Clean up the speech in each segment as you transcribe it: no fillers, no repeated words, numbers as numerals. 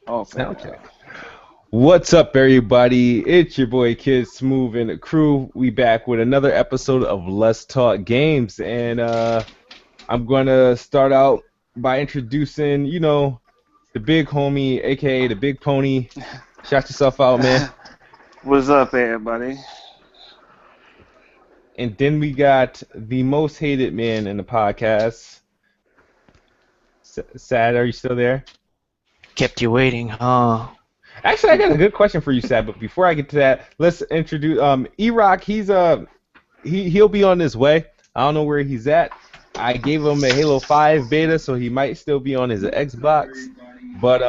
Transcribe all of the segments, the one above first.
Okay. Sound check. What's up, everybody? It's your boy Kid Smooth and the crew. We back with another episode of Let's Talk Games, and I'm gonna start out by introducing, the big homie, aka the Big Pony. Shout yourself out, man. What's up, everybody? And then we got the most hated man in the podcast. Sad, are you still there? Kept you waiting, huh? Actually, I got a good question for you, Sad. But before I get to that, let's introduce E-Rock. He'll be on his way. I don't know where he's at. I gave him a Halo 5 beta, so he might still be on his Xbox. But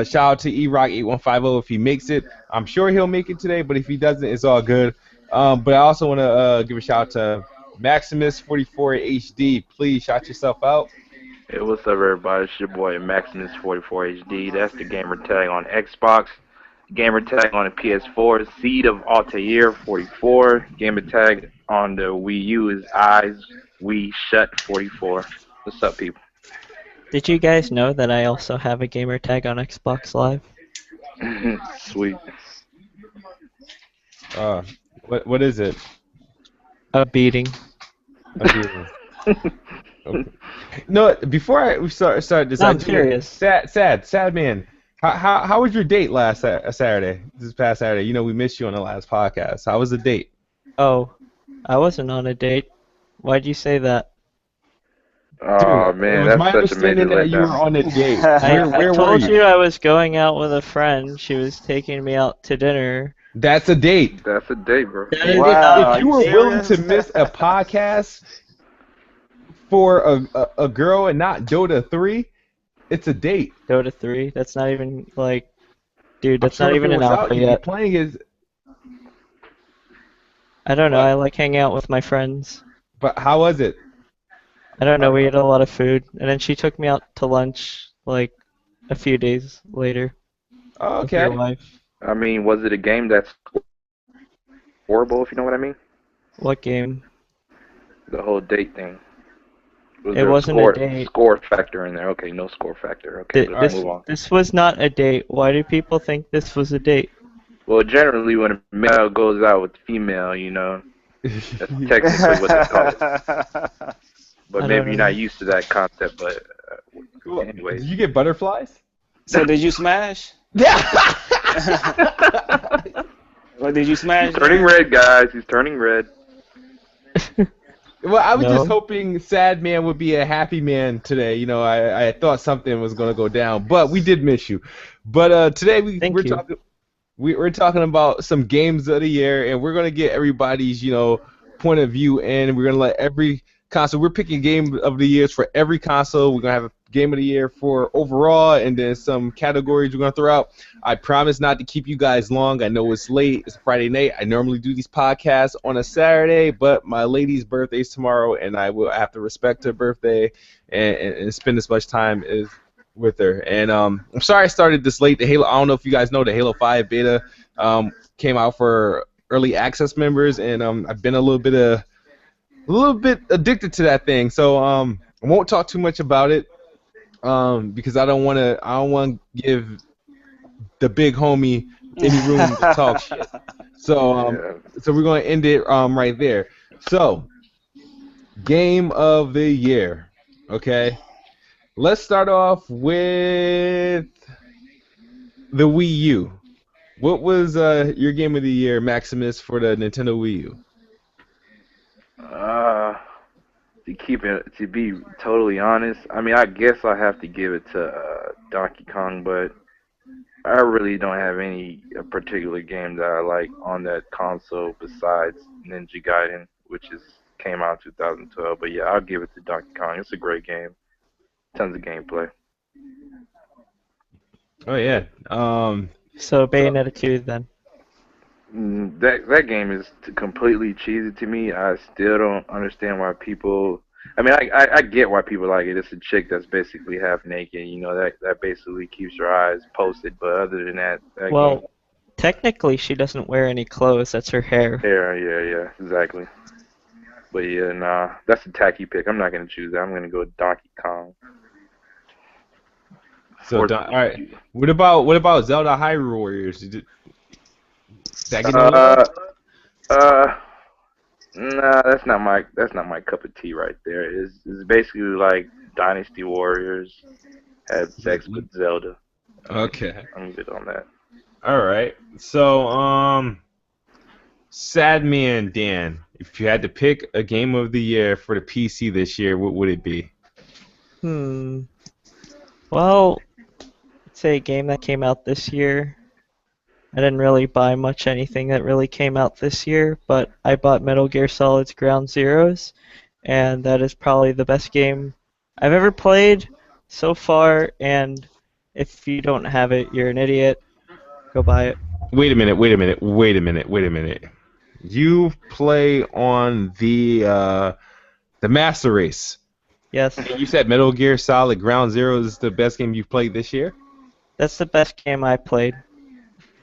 shout out to E-Rock8150 if he makes it. I'm sure he'll make it today, but if he doesn't, it's all good. But I also want to give a shout out to Maximus44HD. Please shout yourself out. Hey, what's up, everybody? It's your boy Maximus44HD. That's the gamer tag on Xbox. Gamer tag on the PS4. Seed of Altair 44. Gamer tag on the Wii U is Eyes We Shut 44. What's up, people? Did you guys know that I also have a gamer tag on Xbox Live? Sweet. What is it? A beating. Okay. No, before we start this, No, I'm serious. Sad man. How was your date last Saturday? This past Saturday. You know we missed you on the last podcast. How was the date? Oh, I wasn't on a date. Why'd you say that? Oh, Dude, it man, was my that's such a major understanding that you were letdown. on a date. I Where were told you? you I was going out with a friend. She was taking me out to dinner. That's a date. That's a date, bro. That is Wow. If you were Are you willing to serious? miss a podcast for a girl and not Dota 3, it's a date. Dota 3. That's not even like, dude. I'm That's sure not if it even an was out, alpha you'd be yet. playing it. I don't know. What? I like hanging out with my friends. But how was it? I don't know. We ate a lot of food, and then she took me out to lunch like a few days later Oh, with your okay. wife. I mean, was it a game that's horrible, if you know what I mean? What game? The whole date thing. Was It there a wasn't a date. score factor in there? Okay, no score factor. Okay, let's This move on. this was not a date. Why do people think this was a date? Well, generally, when a male goes out with female, that's technically what they call it. But I maybe don't you're know. not used to that concept. But Cool. Did anyways, you get butterflies? So did you smash? Yeah. Or did you smash? he's turning red, guys. He's turning red. Well, I was No. just hoping Sad Man would be a happy man today. You know, I thought something was gonna go down, but we did miss you. But today Thank we're you. talking we're talking about some games of the year, and we're gonna get everybody's point of view, and we're gonna let every console. We're picking game of the years for every console. We're gonna have a game of the year for overall, and then some categories we're gonna throw out. I promise not to keep you guys long. I know it's late. It's Friday night. I normally do these podcasts on a Saturday, but my lady's birthday is tomorrow, and I will have to respect her birthday and spend as much time as with her. And I'm sorry I started this late. The Halo. I don't know if you guys know the Halo 5 beta came out for early access members, and I've been a little bit addicted to that thing. So I won't talk too much about it because I don't want to give the big homie any room to talk shit. So Yeah. so we're going to end it right there. So game of the year. Okay. Let's start off with the Wii U. What was your game of the year, Maximus, for the Nintendo Wii U? To be totally honest, I mean, I guess I have to give it to Donkey Kong, but I really don't have any particular game that I like on that console besides Ninja Gaiden, which came out in 2012. But yeah, I'll give it to Donkey Kong. It's a great game. Tons of gameplay. Oh yeah. So Bayonetta 2 then. That game is completely cheesy to me. I still don't understand why people. I mean, I get why people like it. It's a chick that's basically half naked. That basically keeps your eyes posted. But other than that game, Well, technically she doesn't wear any clothes. That's her hair. yeah, exactly. But yeah, nah, that's a tacky pick. I'm not gonna choose that. I'm gonna go with Donkey Kong. So done. All right. What about Zelda Hyrule Warriors? Did that get no love? Uh, uh, nah, that's not my cup of tea right there. It's basically like Dynasty Warriors had sex with Zelda. Okay. I'm good on that. All right. So Sad Man Dan, if you had to pick a game of the year for the PC this year, what would it be? Well, I'd say a game that came out this year. I didn't really buy much anything that really came out this year, but I bought Metal Gear Solid's Ground Zeroes, and that is probably the best game I've ever played so far. And if you don't have it, you're an idiot. Go buy it. Wait a minute. Wait a minute. Wait a minute. Wait a minute. You play on the Master Race. Yes, And you said Metal Gear Solid Ground Zero is the best game you've played this year? that's the best game I played.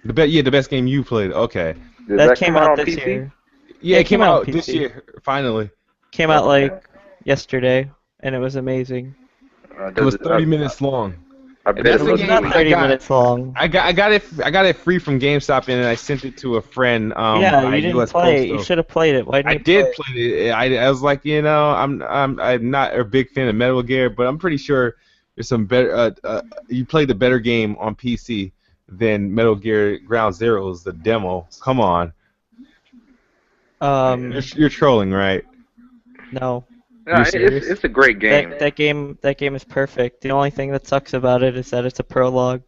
The best game you played. Okay. Did That that came come out out on this PC? year. Yeah, it came on out this PC. year finally. Came out Okay. like yesterday, and it was amazing. It was 30 minutes long. I And bet that's It the it was game not looks. 30 got. minutes long. I got it free from GameStop and I sent it to a friend Yeah, by you didn't US play it. You Postal. should have played it. Why didn't I you did play play it. I was like, I'm not a big fan of Metal Gear, but I'm pretty sure there's some better. You played a better game on PC than Metal Gear Ground Zeroes, the demo. Come on, it? you're trolling, right? No. No, You it's serious? it's a great game. That game is perfect. The only thing that sucks about it is that it's a prologue.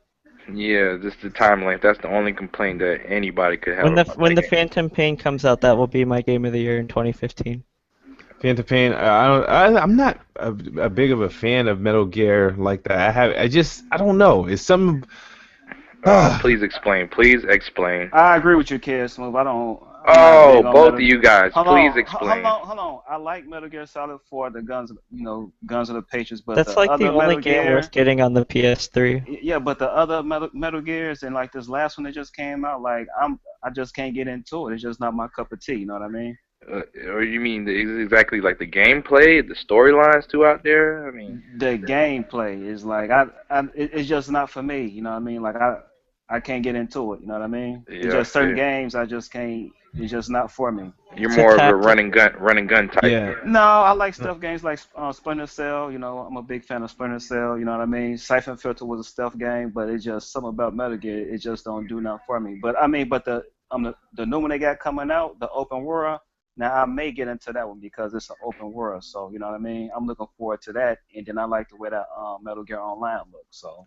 Yeah, just the time length. That's the only complaint that anybody could have When the about when that the game. Phantom Pain comes out, that will be my game of the year in 2015. Phantom Pain. I'm not a big of a fan of Metal Gear like that. I don't know. It's some. Please explain. Please explain. I agree with you, Kid Smooth. I'm not Oh, big on both Metal. of you guys, Hold please on, explain. hold on. I like Metal Gear Solid for the guns, guns of the Patriots, but That's the like the other only Metal game Gear, worth getting on the PS3. yeah, but the other Metal Gears and like this last one that just came out, like I just can't get into it. It's just not my cup of tea. You know what I mean? Or you mean exactly like the gameplay, the storylines too out there? I mean, The gameplay is like it's just not for me. You know what I mean? Like I can't get into it. You know what I mean? It's yeah, just certain see. games I just can't. It's just not for me. You're It's a more of a tactic. running gun type. Yeah. No, I like stealth games like Splinter Cell. You know, I'm a big fan of Splinter Cell. You know what I mean? Siphon Filter was a stealth game, but it's just something about Metal Gear. It just don't do nothing for me. But I mean, but the new one they got coming out, the open world. Now I may get into that one because it's an open world. So you know what I mean? I'm looking forward to that, and then I like the way that Metal Gear Online looks. So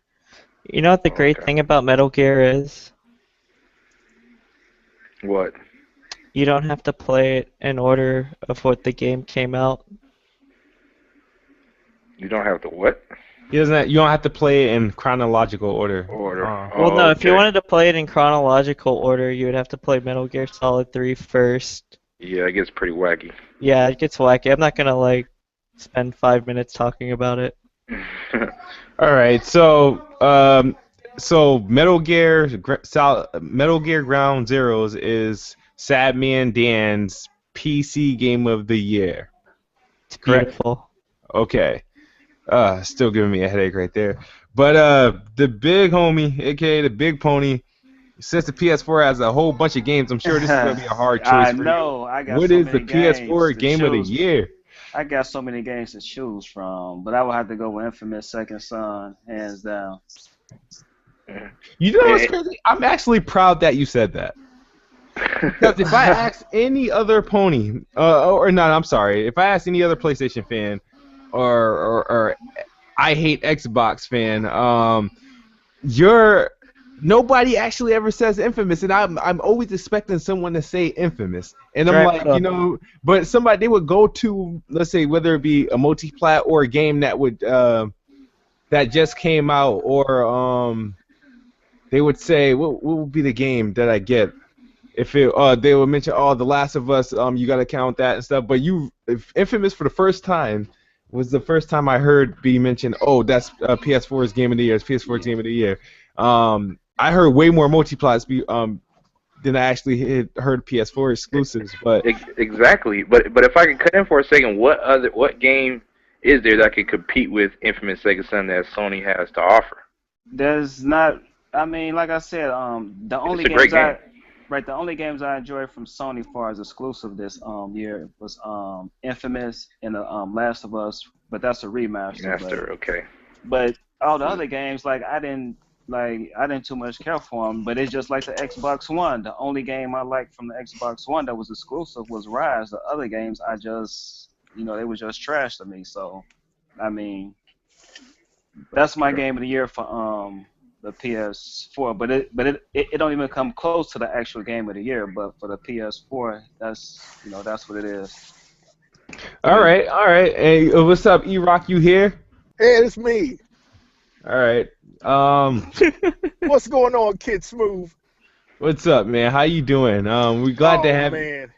You know what the great Okay. thing about Metal Gear is? What? You don't have to play it in order of what the game came out. You don't have to what? You don't have to play it in chronological order. Order. Well, Oh, no, if you okay. wanted to play it in chronological order, you would have to play Metal Gear Solid 3 first. Yeah, it gets pretty wacky. Yeah, it gets wacky. I'm not gonna spend 5 minutes talking about it. All right, so Metal Gear Ground Zeroes is Sad Man Dan's PC Game of the Year. It's Correct. beautiful. Okay. Still giving me a headache right there. But the big homie, aka the big pony, since the PS4 has a whole bunch of games, I'm sure this is gonna be a hard choice I for know I you. got What so is the many games PS4 to Game of the choose. Year? I got so many games to choose from, but I would have to go with Infamous Second Son, hands down. You know what's crazy? I'm actually proud that you said that. Because if I ask any other pony, or not, I'm sorry, if I ask any other PlayStation fan, or I hate Xbox fan, nobody actually ever says Infamous, and I'm always expecting someone to say Infamous, and I'm like, Dracula. but they would go to, let's say, whether it be a multi-plat or a game that would that just came out, or they would say, what would be the game that I get? If they would mention, The Last of Us, you gotta count that and stuff. But if Infamous for the first time was the first time I heard be mentioned. Oh, that's PS4's Game of the Year. It's PS4's Game of the Year. I heard way more multiplats than I actually had heard PS4 exclusives. But Exactly. But if I could cut in for a second, what game is there that could compete with Infamous Second Son that Sony has to offer? There's not. I mean, like I said, the It's only a great games game. I right, the only games I enjoyed from Sony far as exclusive this year was Infamous and Last of Us, but that's a remaster. But Master, okay. but all the other games, I didn't too much care for them. But it's just like the Xbox One. The only game I liked from the Xbox One that was exclusive was Rise. The other games I just they was just trash to me. So I mean that's my True. game of the year for the PS4, but it don't even come close to the actual game of the year. But for the PS4, that's what it is. All right, all right. Hey, what's up, E-Rock? You here? Hey, it's me. All right. Um, What's going on, Kid Smooth? what's up, man? How you doing? We glad to Oh, have you. man.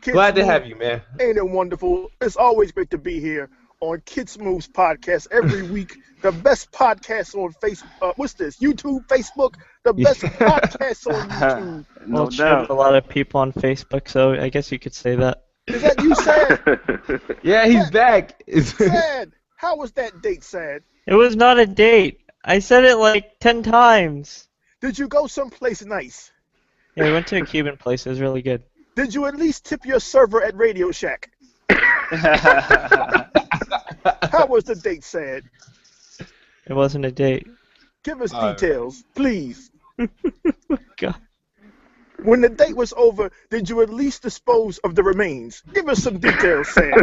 Kid Glad to Smooth, have you, man. ain't it wonderful? It's always great to be here on Kid Smooth's podcast every week. The best podcast on Facebook. What's this? YouTube, Facebook? The best podcast on YouTube. No Well, Chip, a doubt. lot of people on Facebook, so I guess you could say that. Is that you, Sad? Yeah, he's back. Sad. How was that date, Sad? It was not a date. I said it like 10 times. Did you go someplace nice? Yeah, we went to a Cuban place. It was really good. Did you at least tip your server at Radio Shack? How was the date, Sad? It wasn't a date. Give us All right. details, please. God. When the date was over, did you at least dispose of the remains? Give us some details, Sam.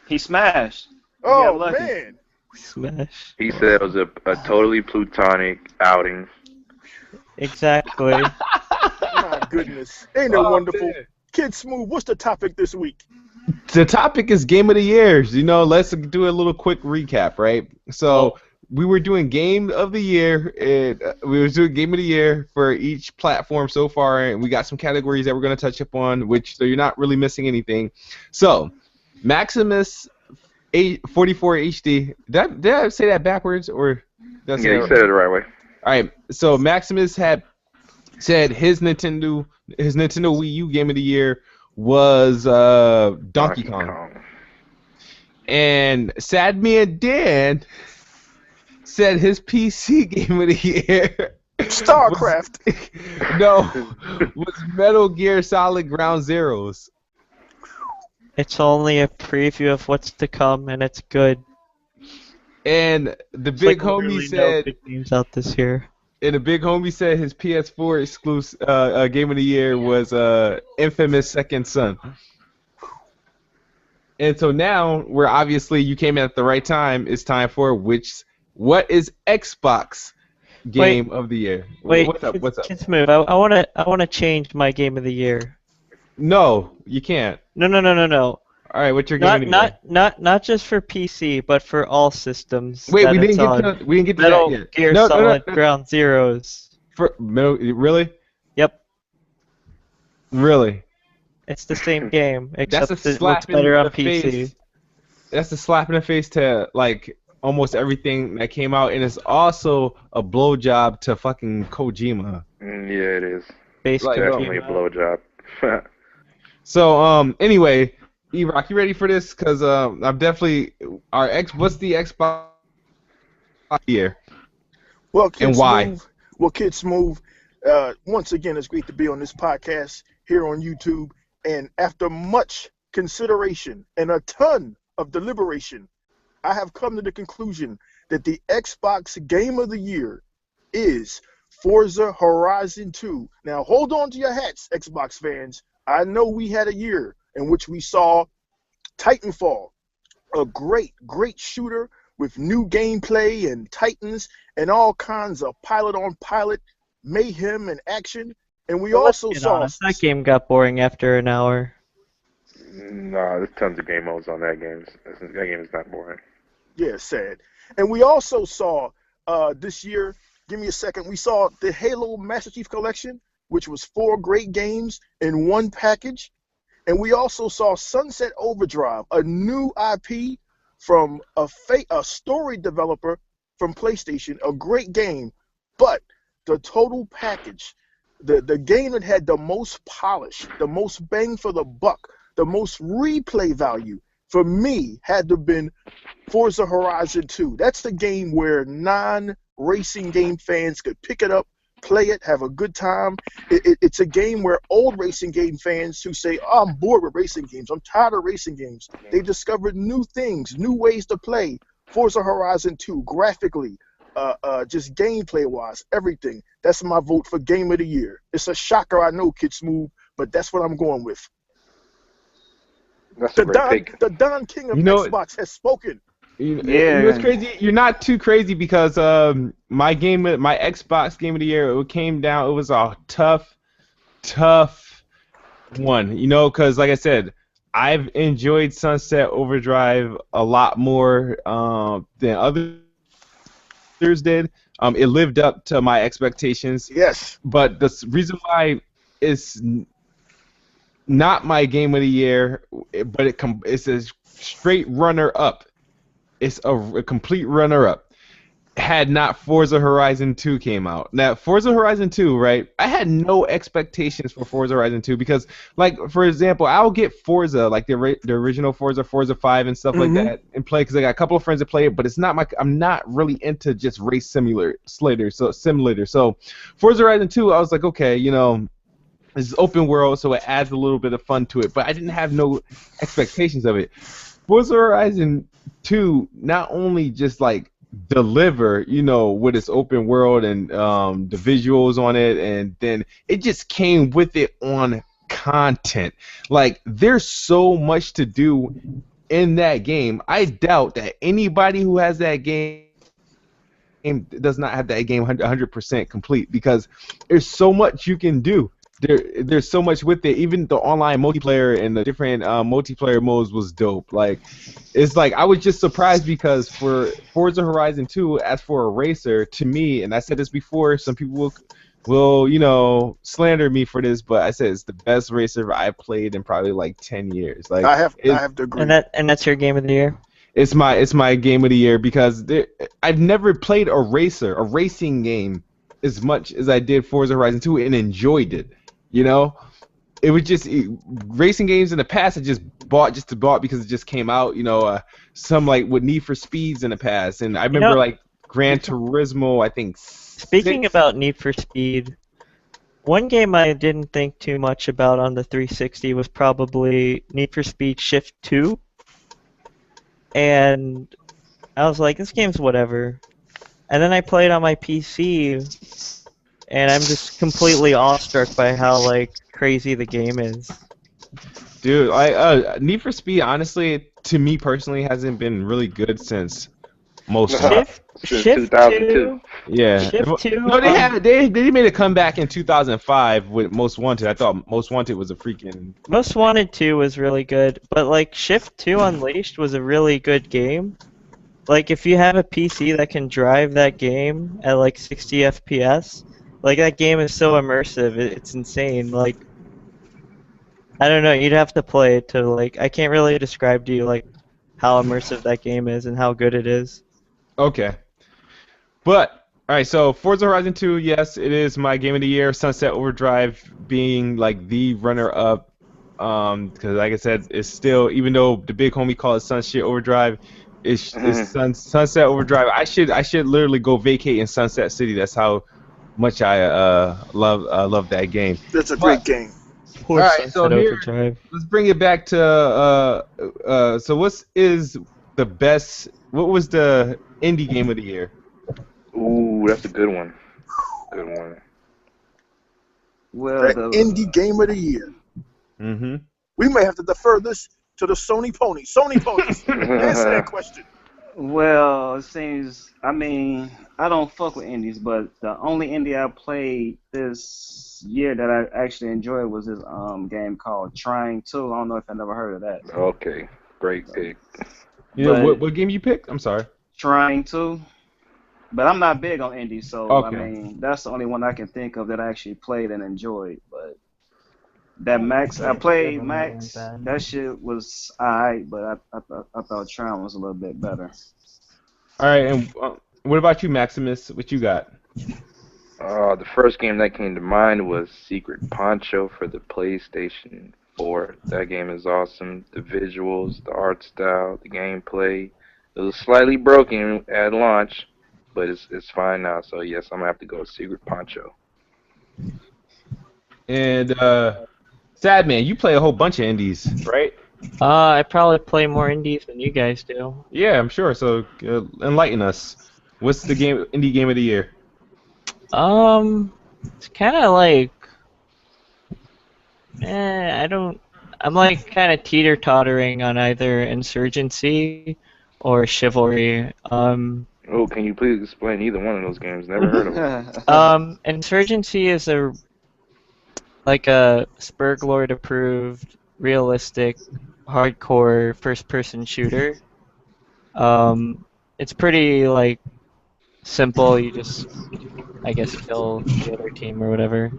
He smashed. Oh, lucky. man. Smash. He said it was a totally plutonic outing. Exactly. My goodness. Ain't it Oh, wonderful? man. Kid Smooth, what's the topic this week? The topic is Game of the Years. Let's do a little quick recap, right? So we were doing Game of the Year. We were doing Game of the Year for each platform so far, and we got some categories that we're going to touch upon, so you're not really missing anything. So, Maximus 44 HD. Did I say that backwards, or did I say Yeah, that you right? said it the right way. All right. So Maximus had said his Nintendo Wii U Game of the Year was Donkey Kong. And Sad Me and Dan said his PC Game of the Year StarCraft. was Metal Gear Solid Ground Zeroes. It's only a preview of what's to come, and it's good. And the It's big like homie literally no said, good games out this year. his PS4 exclusive Game of the Year was Infamous Second Son. And so now, you came at the right time. It's time for what is Xbox Game of the Year? Wait, What's up? What's up? Kids Move. I wanna change my game of the year. No, you can't. No. All right, what's your game of the year? Not just for PC, but for all systems. Wait, that we it's didn't on. get to that Metal yet. Gear No. Solid Ground Zeroes. Really? Yep, Really? it's the same game, That's except a it looks slap in better on the PC. face. That's a slap in the face to almost everything that came out, and it's also a blowjob to fucking Kojima. Yeah, it is. Base Definitely a Kojima. blowjob. So E-Rock, you ready for this? Cause I'm definitely what's the Xbox year Well, Kid and why? Smooth. Kid Smooth, once again, it's great to be on this podcast here on YouTube. And after much consideration and a ton of deliberation, I have come to the conclusion that the Xbox Game of the Year is Forza Horizon 2. Now, hold on to your hats, Xbox fans. I know we had a year in which we saw Titanfall, a great shooter with new gameplay and Titans and all kinds of pilot-on-pilot mayhem and action. And we also Let's get saw... honest, that game got boring after an hour. Nah, there's tons of game modes on that game. That game is not boring. Yeah, sad. And we also saw this year, give me a second, we saw the Halo Master Chief Collection, which was 4 great games in one package. And we also saw Sunset Overdrive, a new IP from a story developer from PlayStation, a great game. But the total package, the game that had the most polish, the most bang for the buck, the most replay value, for me had to have been Forza Horizon 2. That's the game where non-racing game fans could pick it up, play it, have a good time. It's a game where old racing game fans who say, oh, I'm bored with racing games, I'm tired of racing games, they discovered new things, new ways to play. Forza Horizon 2, graphically, just gameplay-wise, everything. That's my vote for Game of the Year. It's a shocker, I know, Kid Smooth, but that's what I'm going with. That's a great pick. The Don King of You know, Xbox has spoken. you Yeah. know what's crazy? You're not too crazy because my Xbox game of the year, it came down. It was a tough one. You know, because like I said, I've enjoyed Sunset Overdrive a lot more than others did. It lived up to my expectations. Yes. But the reason why it's not my game of the year, but it's a straight runner-up. It's a complete runner-up. Had not Forza Horizon 2 came out. Now, Forza Horizon 2, right? I had no expectations for Forza Horizon 2 because, like, for example, I'll get Forza, like the original Forza 5, and stuff like that, and play because I got a couple of friends that play it. But it's not I'm not really into just race simulator. So, Forza Horizon 2, I was like, okay, you know, this is open world, so it adds a little bit of fun to it. But I didn't have no expectations of it. Forza Horizon 2 not only just like deliver, you know, with its open world and the visuals on it, and then it just came with it on content. Like, there's so much to do in that game. I doubt that anybody who has that game does not have that game 100% complete because there's so much you can do. There's so much with it. Even the online multiplayer and the different multiplayer modes was dope. Like, it's like I was just surprised because for Forza Horizon 2, as for a racer, to me, and I said this before, some people will you know slander me for this, but I said it's the best racer I've played in probably like 10 years. Like, I have to agree. And that's your game of the year. It's my game of the year because I've never played a racing game as much as I did Forza Horizon 2 and enjoyed it. You know, it was just racing games in the past I just bought because it just came out. You know, some like with Need for Speeds in the past, and I remember like Gran Turismo. I think. Speaking about Need for Speed, one game I didn't think too much about on the 360 was probably Need for Speed Shift 2, and I was like, this game's whatever. And then I played on my PC. And I'm just completely awestruck by how like crazy the game is. Dude, Need for Speed, honestly, to me personally, hasn't been really good since most of them. Since Shift 2002. Yeah. Shift 2. No, they made a comeback in 2005 with Most Wanted. I thought Most Wanted was a freaking. Most Wanted 2 was really good, but like Shift 2 Unleashed was a really good game. Like if you have a PC that can drive that game at like 60 FPS. Like, that game is so immersive, it's insane. Like, I don't know, you'd have to play it to, like, I can't really describe to you, like, how immersive that game is and how good it is. Okay. But, alright, so Forza Horizon 2, yes, it is my game of the year. Sunset Overdrive being, like, the runner-up. Because, like I said, it's still, even though the big homie called it Sunset Overdrive, it's Sunset Overdrive. I should literally go vacate in Sunset City. That's how much I love that game. That's a great game. Poor Alright, so Sunset here, Overdrive. let's bring it back to so what was the indie game of the year? Ooh, that's a good one. Good one. Well, The indie game of the year. Mm-hmm. We may have to defer this to the Sony Ponies. Sony Ponies, answer that question. Well, it seems. I mean, I don't fuck with indies, but the only indie I played this year that I actually enjoyed was this game called Trying To. I don't know if I never heard of that. Okay, great pick. You know But- what game you picked? I'm sorry. Trying To. But I'm not big on indies, so Okay. I mean that's the only one I can think of that I actually played and enjoyed. But that Max, I played Max. That shit was alright, but I thought Trying was a little bit better. All right, and what about you, Maximus? What you got? The first game that came to mind was Secret Poncho for the PlayStation 4. That game is awesome. The visuals, the art style, the gameplay. It was slightly broken at launch, but it's fine now. So yes, I'm gonna have to go with Secret Poncho. And Sad Man, you play a whole bunch of indies, right? I probably play more indies than you guys do. Yeah, I'm sure. So enlighten us. What's the indie game of the year? It's kind of like, I don't. I'm like kind of teeter-tottering on either Insurgency or Chivalry. Oh, can you please explain either one of those games? Never heard of them. Insurgency is like a Spurglord approved, realistic, hardcore first-person shooter. It's pretty like simple. You just, I guess, kill the other team or whatever.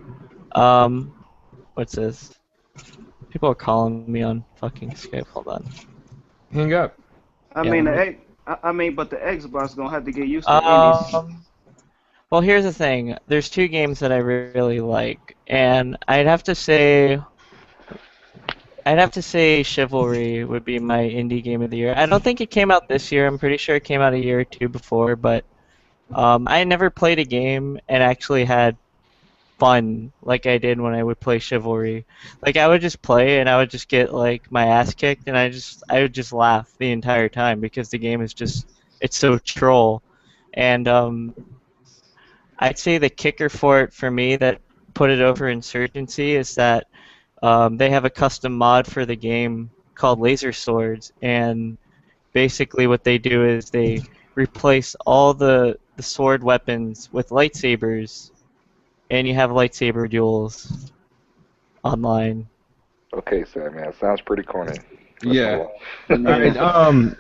Um, what's this? People are calling me on fucking Skype. Hold on. Hang up. I Yeah, mean, let me- but the Xbox gonna have to get used to indies. Well, here's the thing. There's two games that I really like, and I'd have to say Chivalry would be my indie game of the year. I don't think it came out this year. I'm pretty sure it came out a year or two before, but I never played a game and actually had fun like I did when I would play Chivalry. Like I would just play and I would just get like my ass kicked and I would just laugh the entire time because the game is just it's so troll. And I'd say the kicker for it for me that put it over Insurgency is that they have a custom mod for the game called Laser Swords, and basically what they do is they replace all the sword weapons with lightsabers, and you have lightsaber duels online. Okay, Sam, man, sounds pretty corny. Yeah. Let's All right. move on.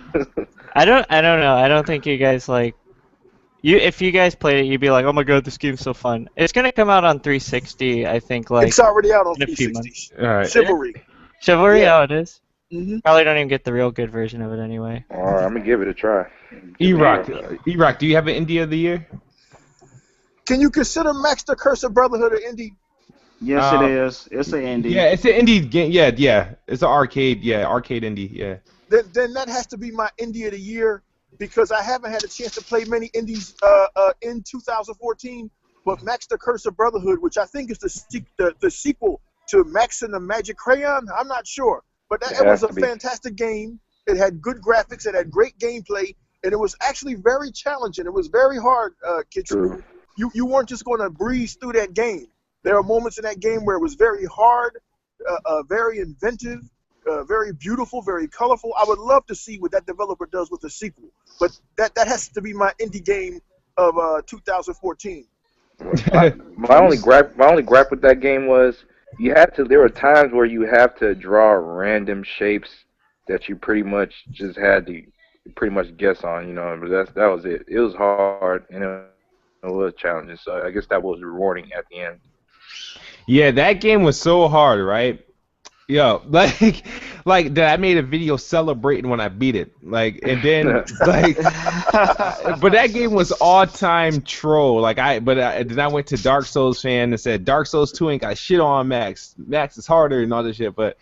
I don't know. I don't think you guys like if you guys played it, you'd be like, "Oh my god, this game's so fun." It's gonna come out on 360, I think, like It's already out on in a few 360. All right. Chivalry. Chivalry. Yeah. Oh, it is. hmm Probably don't even get the real good version of it anyway. All right, I'm gonna give it a try. E-Rock, E-Rock, do you have an indie of the year? Can you consider Max the Cursor Brotherhood an indie? Yes, it is. It's an indie. Yeah, it's an indie game. Yeah, yeah. It's an arcade. Yeah, arcade indie. Yeah. Then that has to be my indie of the year because I haven't had a chance to play many indies in 2014. But Max the Cursor Brotherhood, which I think is the sequel to Max and the Magic Crayon, I'm not sure. But it was a fantastic game. It had good graphics. It had great gameplay. And it was actually very challenging. It was very hard, Kitchen. You weren't just going to breeze through that game. There are moments in that game where it was very hard, very inventive, very beautiful, very colorful. I would love to see what that developer does with the sequel. But that has to be my indie game of 2014. My only gripe with that game was there were times where you have to draw random shapes that you pretty much just had to pretty much guess on, but that was it. It was hard and it was challenging, so I guess that was rewarding at the end. Yeah, that game was so hard, right? Yo, like that. I made a video celebrating when I beat it, and then but that game was all-time troll. Then I went to Dark Souls fan and said Dark Souls 2 ain't got shit on Max. Max is harder and all this shit, but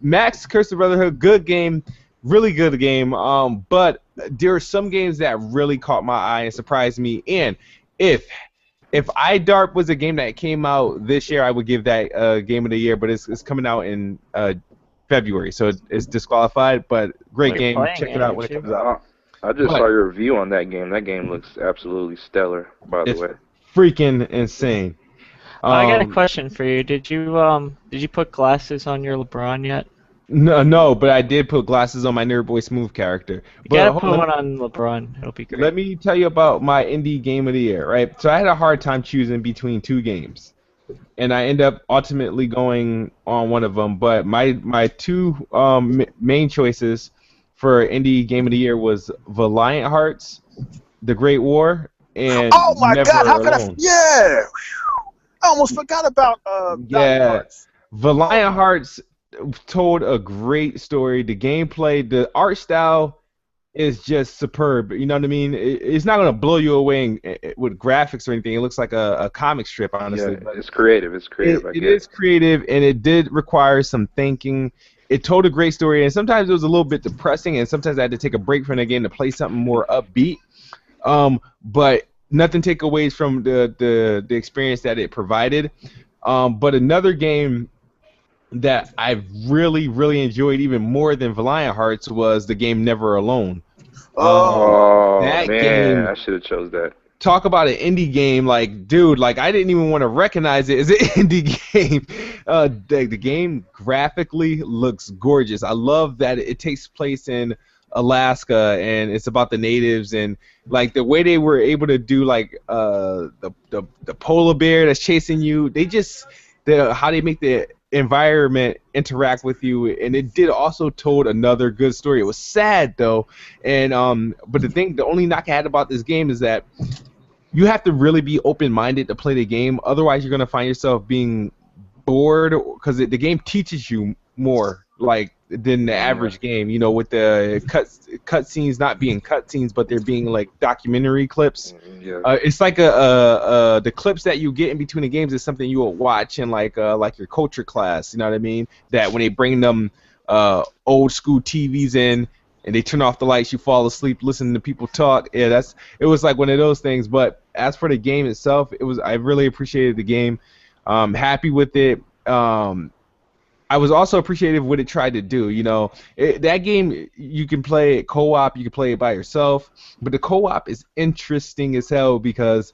Max Curse of Brotherhood, good game, really good game. But there are some games that really caught my eye and surprised me. And if iDark was a game that came out this year, I would give that game of the year. But it's coming out in February, so it's disqualified. But great game. Check it out when it comes out. I just saw your review on that game. That game looks absolutely stellar, by the way. Freaking insane. I got a question for you. Did you put glasses on your LeBron yet? No, but I did put glasses on my Nerd Boy Smooth character. You gotta put one on LeBron. It'll be great. Let me tell you about my indie game of the year, right? So I had a hard time choosing between two games, and I end up ultimately going on one of them. But my two main choices for indie game of the year was Valiant Hearts, The Great War, and oh my Never God! How Alone. could I? Yeah, I almost forgot about Valiant Hearts. Valiant Hearts told a great story. The gameplay, the art style is just superb. You know what I mean? It's not gonna blow you away with graphics or anything. It looks like a comic strip, honestly, Yeah, but it's creative. It's creative, I it guess. is creative, and it did require some thinking. It told a great story, and sometimes it was a little bit depressing, and sometimes I had to take a break from the game to play something more upbeat. But nothing take away from the experience that it provided. But another game that I really enjoyed even more than Valiant Hearts was the game Never Alone. Um, Oh that man, game, I should have chose that. talk about an indie game, like dude, like I didn't even want to recognize it as an indie game. The game graphically looks gorgeous. I love that it takes place in Alaska and it's about the natives, and like the way they were able to do like the polar bear that's chasing you. They just how they make the environment interact with you, and it did also told another good story. It was sad though, and but the only knock I had about this game is that you have to really be open-minded to play the game. Otherwise, you're gonna find yourself being bored because the game teaches you more, like than the Yeah, average game. You know, with the cutscenes not being cutscenes, but they're being like documentary clips. yeah. It's like the clips that you get in between the games is something you will watch in like your culture class. You know what I mean? That when they bring them old school TVs in and they turn off the lights, you fall asleep listening to people talk. Yeah, it was like one of those things. But as for the game itself, I really appreciated the game. Happy with it. I was also appreciative of what it tried to do. You know, that game you can play it co-op, you can play it by yourself, but the co-op is interesting as hell because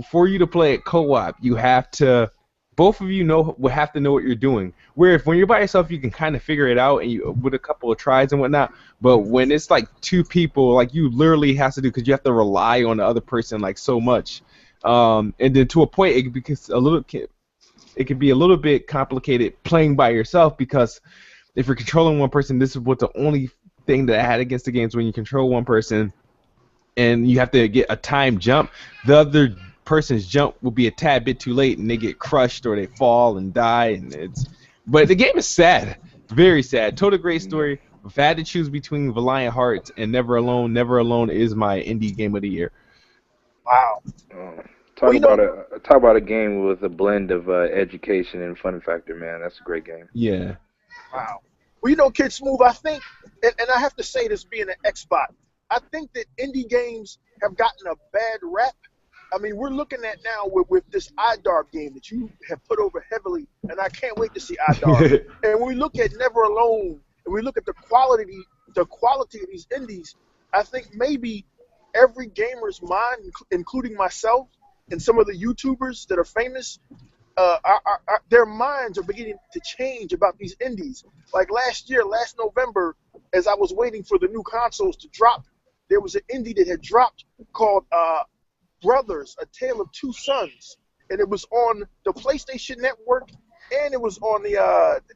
for you to play it co-op, you have to both of you will have to know what you're doing. Where if when you're by yourself, you can kind of figure it out and you with a couple of tries and whatnot. But when it's like two people, like you literally have to do because you have to rely on the other person like so much. And then to a point, it can be a little bit complicated playing by yourself because if you're controlling one person, this is what the only thing that I had against the games when you control one person and you have to get a time jump. The other person's jump will be a tad bit too late and they get crushed or they fall and die but the game is sad, very sad. Told a great Yeah. story. If I had to choose between Valiant Hearts and Never Alone is my indie game of the year. Wow. Um, Well, talk about a game with a blend of education and fun factor, man. That's a great game. Yeah. wow. Well, Kid Smooth, I think, and I have to say this being an Xbox, I think that indie games have gotten a bad rap. I mean, we're looking at now with this iDark game that you have put over heavily, and I can't wait to see iDark. And when we look at Never Alone, and we look at the quality of these indies, I think maybe every gamer's mind, including myself and some of the YouTubers that are famous, their minds are beginning to change about these indies. Like last November, as I was waiting for the new consoles to drop, there was an indie that had dropped called Brothers: A Tale of Two Sons, and it was on the PlayStation Network and it was on the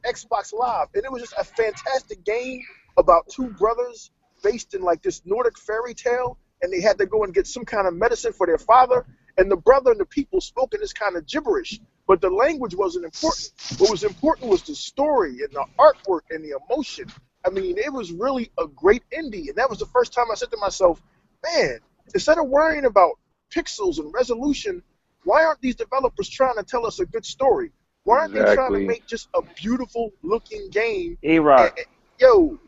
Xbox Live, and it was just a fantastic game about two brothers based in like this Nordic fairy tale, and they had to go and get some kind of medicine for their father, and the brother and the people spoke in this kind of gibberish, but the language wasn't important. What was important was the story and the artwork and the emotion. I mean, it was really a great indie, and that was the first time I said to myself, man, instead of worrying about pixels and resolution, why aren't these developers trying to tell us a good story? Why aren't they trying to Exactly. make just a beautiful looking game? E-Rock, Yo,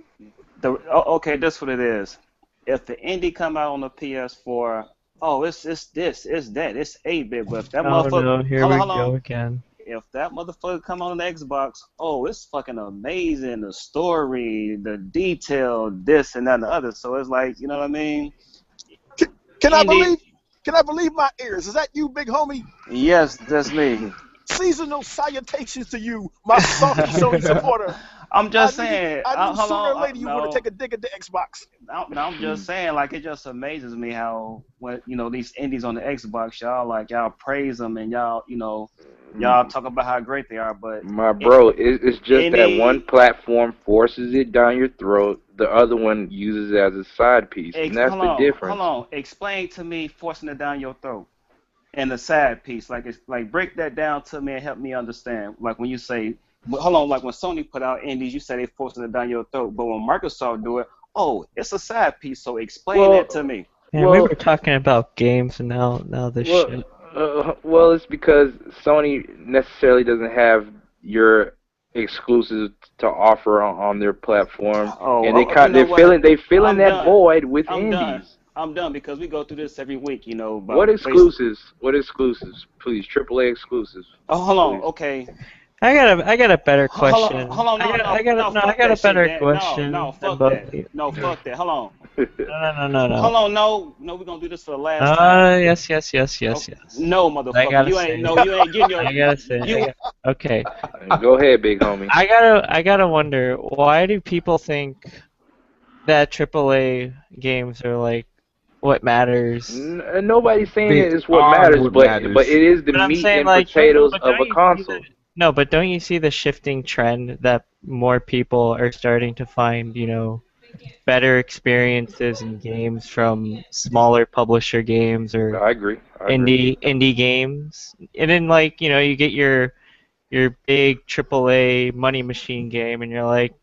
okay, that's what it is. If the indie come out on the PS4, oh, it's this, it's that, it's 8-bit. But if that Oh motherfucker, no, here we hold go on. again. If that motherfucker come on the Xbox, oh, it's fucking amazing. The story, the detail, this and that and the other. So it's like, you know what I mean? can I Indie, believe? Can I believe my ears? Is that you, big homie? yes, that's me. Seasonal salutations to you, my salty Sony supporter. I'm I just knew, saying. I knew Hold sooner or on, later you want to no. take a dig at the Xbox. I'm just saying, like it just amazes me how when these indies on the Xbox, y'all praise them and y'all talk about how great they are, but My it, bro, it's just that one any platform forces it down your throat. The other one uses it as a side piece, and that's the hold difference. on, explain to me forcing it down your throat and the sad piece, like it's like break that down to me and help me understand. Like when you say, hold on, like when Sony put out indies, you say they forcing it down your throat, but when Microsoft do it, oh, it's a side piece. So explain that to Well, me. Man, we well, were talking about games and now this well, shit. well, it's because Sony necessarily doesn't have your exclusives to offer on their platform, and You know what? they filling I'm that done. void with I'm done. indies. I'm done because we go through this every week. You know What about base. exclusives? What exclusives? Please, AAA exclusives, Oh, hold on. please. Okay. I got a better Hold on. question. Hold on. No, no, no. I Fuck got a that shit, better Dan. No, no. question than Fuck both that. of you. No, fuck that. Hold on. No. Hold on. No, no. We're gonna do this for the last time. Yes, Oh, yes. no, I motherfucker. gotta You ain't. say, No, you ain't getting your. I gotta say, You. okay. Go ahead, big homie. I gotta wonder, why do people think that AAA games are like what matters? Nobody's saying They it is what are matters, what but matters. it is the But I'm meat saying and like, potatoes but of don't a you see the console. no, but don't you see the shifting trend that more people are starting to find, better experiences in games from smaller publisher games or I agree. I agree. indie games, and then like you get your big AAA money machine game, and you're like,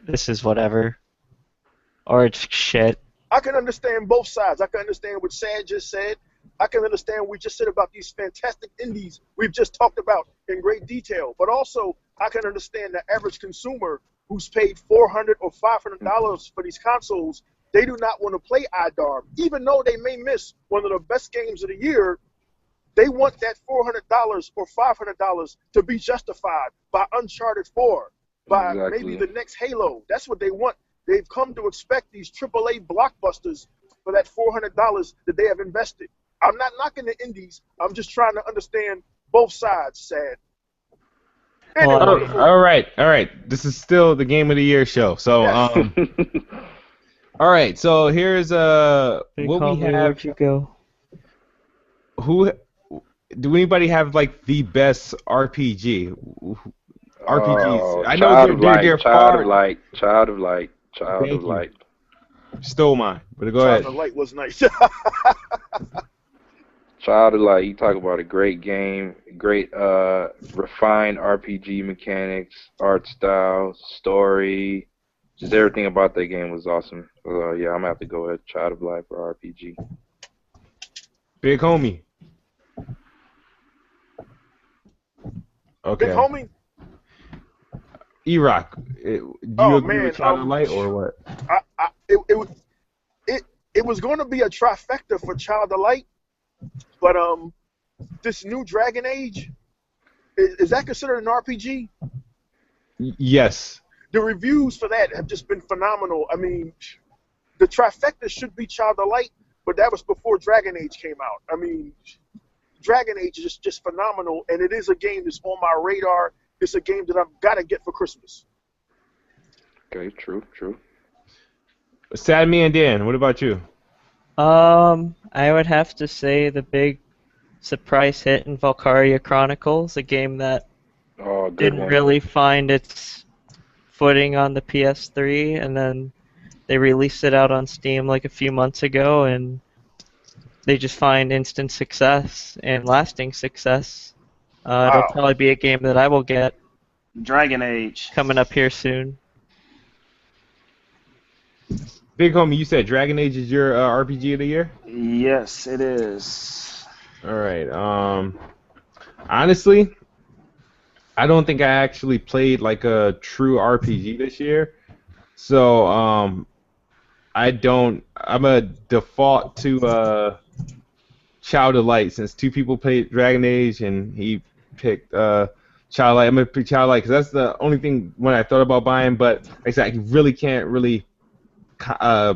this is whatever, or it's shit. I can understand both sides. I can understand what Sad just said. I can understand what we just said about these fantastic indies we've just talked about in great detail. But also, I can understand the average consumer who's paid $400 or $500 for these consoles. They do not want to play IDARB, even though they may miss one of the best games of the year. They want that $400 or $500 to be justified by Uncharted 4, by maybe Exactly. the next Halo. That's what they want. They've come to expect these AAA blockbusters for that $400 that they have invested. I'm not knocking the indies. I'm just trying to understand both sides, Sad. And Well, they're I Oh, mean, wonderful. all right. This is still the game of the year show. So, Yes. all right. So here's big what we homie, have. where'd you go? Who do anybody have like the best RPG? RPGs. Oh, I know child of light, they're child of far. light, child of light, child of Thank you. light. Stole mine, but go Child ahead. of Light was nice. Child of Light, you talk about a great game, great refined RPG mechanics, art style, story, just everything about that game was awesome. So yeah, I'm gonna have to go with Child of Light for RPG. Big homie. Big Okay. homie. E-Rock, do you Oh agree with man. Child of Light or what? It it was going to be a trifecta for Child of Light, but this new Dragon Age is that considered an RPG? Yes. The reviews for that have just been phenomenal. I mean, the trifecta should be Child of Light, but that was before Dragon Age came out. I mean, Dragon Age is just phenomenal, and it is a game that's on my radar. It's a game that I've got to get for Christmas. Okay, true, true. Sad Me and Dan, what about you? I would have to say the big surprise hit in Valkyria Chronicles, a game that Oh, good didn't one. really find its footing on the PS3, and then they released it out on Steam like a few months ago, and they just find instant success and lasting success. It'll Wow. probably be a game that I will get Dragon Age. coming up here soon. Big homie, you said Dragon Age is your RPG of the year? Yes, it is. All right. Honestly, I don't think I actually played like a true RPG this year. So, I don't. I'm a default to Child of Light since two people played Dragon Age and he picked Child of Light. I'm gonna pick Child of Light because that's the only thing when I thought about buying. But like I said, I really can't uh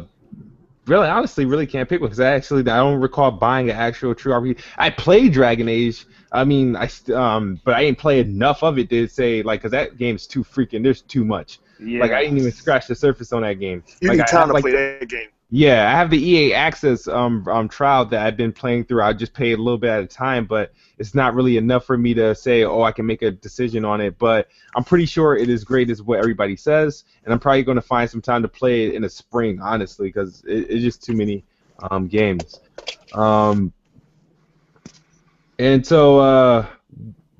really honestly really can't pick one because I don't recall buying an actual true RPG. I played Dragon Age. I mean, but I didn't play enough of it to say like because that game's too freaking. There's too much. Like I Yeah. didn't even scratch the surface on that game. You Like need I time have to like play that game. yeah, I have the EA Access trial that I've been playing through. I just pay a little bit at a time, but it's not really enough for me to say, oh, I can make a decision on it. But I'm pretty sure it is great, as what everybody says, and I'm probably going to find some time to play it in the spring, honestly, because it's just too many games. And so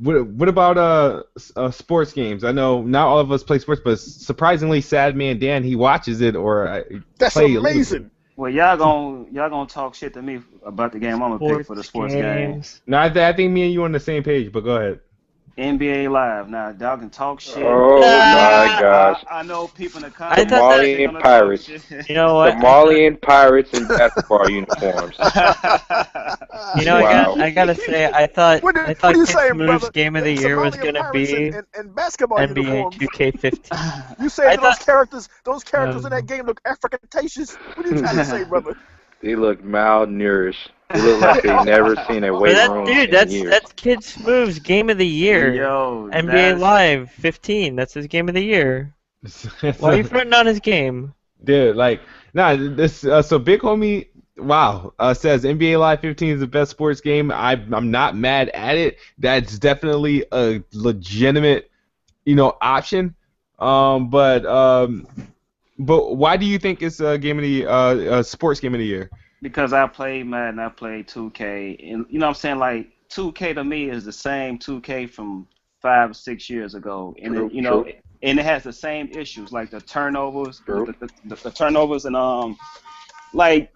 What about sports games? I know not all of us play sports, but surprisingly, Sad Man Dan he watches it or That's play a little bit. amazing. Well, y'all gonna talk shit to me about the game I'm gonna pick for the Sports sports game. games. No, I think me and you on the same page. But go ahead. NBA Live. Now, y'all can talk shit. Oh my Ah, gosh. I know people in the I comments thought that. they're Somalian gonna talk pirates. shit. You know what? Somalian pirates in basketball uniforms. You know, Wow. I gotta say, I What thought are you Kid saying, Smooth's brother? game of the year was Somalian gonna pirates be and basketball NBA uniforms. 2K15. You saying I those thought, characters in that game look Africantatious? What are you trying to say, brother? They look malnourished. They look like they never seen a but weight that room dude, in years. that's Kid Smooth's game of the year. Yo, NBA that's Live 15. That's his game of the year. Why are you fronting on his game? Dude, like, nah, this so big homie, wow, says NBA Live 15 is the best sports game. I'm not mad at it. That's definitely a legitimate, option. But why do you think it's a game of the sports game of the year? because I played Madden, I played 2K, and you know what I'm saying, like 2K to me is the same 2K from 5 or 6 years ago, and True, it, true, and it has the same issues like the turnovers, true. the turnovers, and like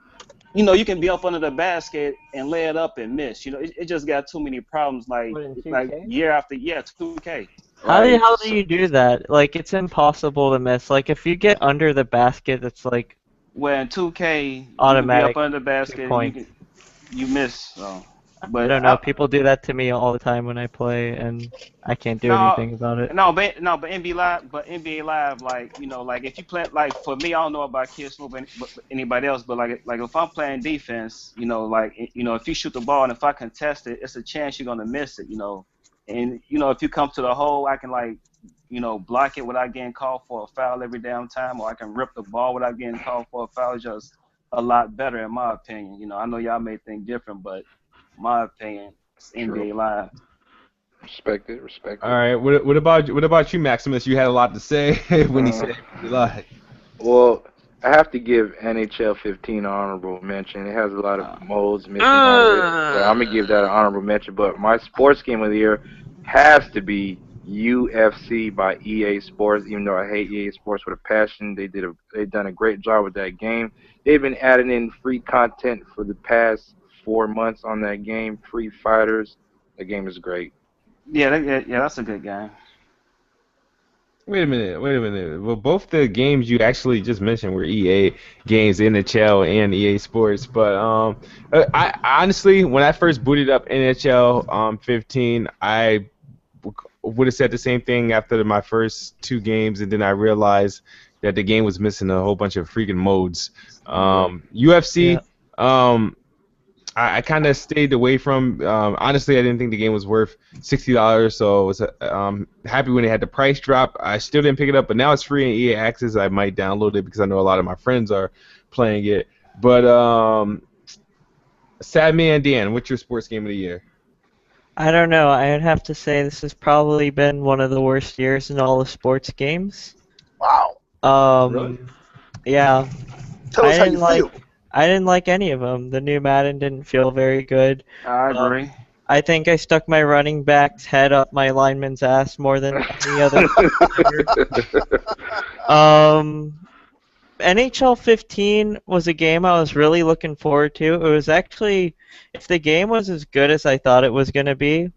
you can be up under the basket and lay it up and miss. It just got too many problems. What, in Like 2K? year after year, 2K. How the Right. hell do you do that? Like, it's impossible to miss. Like, if you get under the basket, it's like Where in 2K you can be up automatic under the two basket and points. you miss. So, I but don't know. People do that to me all the time when I play, and I can't do no, anything about it. no, but NBA Live, like like if you play, like for me, I don't know about Kids Move, but anybody else, but like if I'm playing defense, like if you shoot the ball and if I contest it, it's a chance you're gonna miss it. And if you come to the hole, I can like block it without getting called for a foul every damn time, or I can rip the ball without getting called for a foul. It's just a lot better in my opinion. I know y'all may think different, but my opinion, it's True. NBA Live. Respect it, respect All it. right, what about you, Maximus? You had a lot to say when he Uh, said NBA Live. well, I have to give NHL 15 an honorable mention. It has a lot of Uh, modes missing out of it, but I'm gonna give that an honorable mention. But my sports game of the year has to be UFC by EA Sports. Even though I hate EA Sports with a passion, they've done a great job with that game. They've been adding in free content for the past 4 months on that game. Free fighters. The game is great. yeah, that's a good game. Wait a minute, wait a minute. Well, both the games you actually just mentioned were EA games, NHL and EA Sports. But I honestly, when I first booted up NHL 15, I would have said the same thing after my first two games, and then I realized that the game was missing a whole bunch of freaking modes. Yeah. UFC, Yeah. um, I kind of stayed away from. Honestly, I didn't think the game was worth $60, so I was happy when they had the price drop. I still didn't pick it up, but now it's free in EA Access. I might download it because I know a lot of my friends are playing it. But Sad Man Dan, what's your sports game of the year? I don't know. I'd have to say this has probably been one of the worst years in all the sports games. Wow. Really? Yeah. Tell I us how you didn't like feel. I didn't like any of them. The new Madden didn't feel very good. I Um, agree. I think I stuck my running back's head up my lineman's ass more than any other year. Um, NHL 15 was a game I was really looking forward to. It was actually, if the game was as good as I thought it was going to be,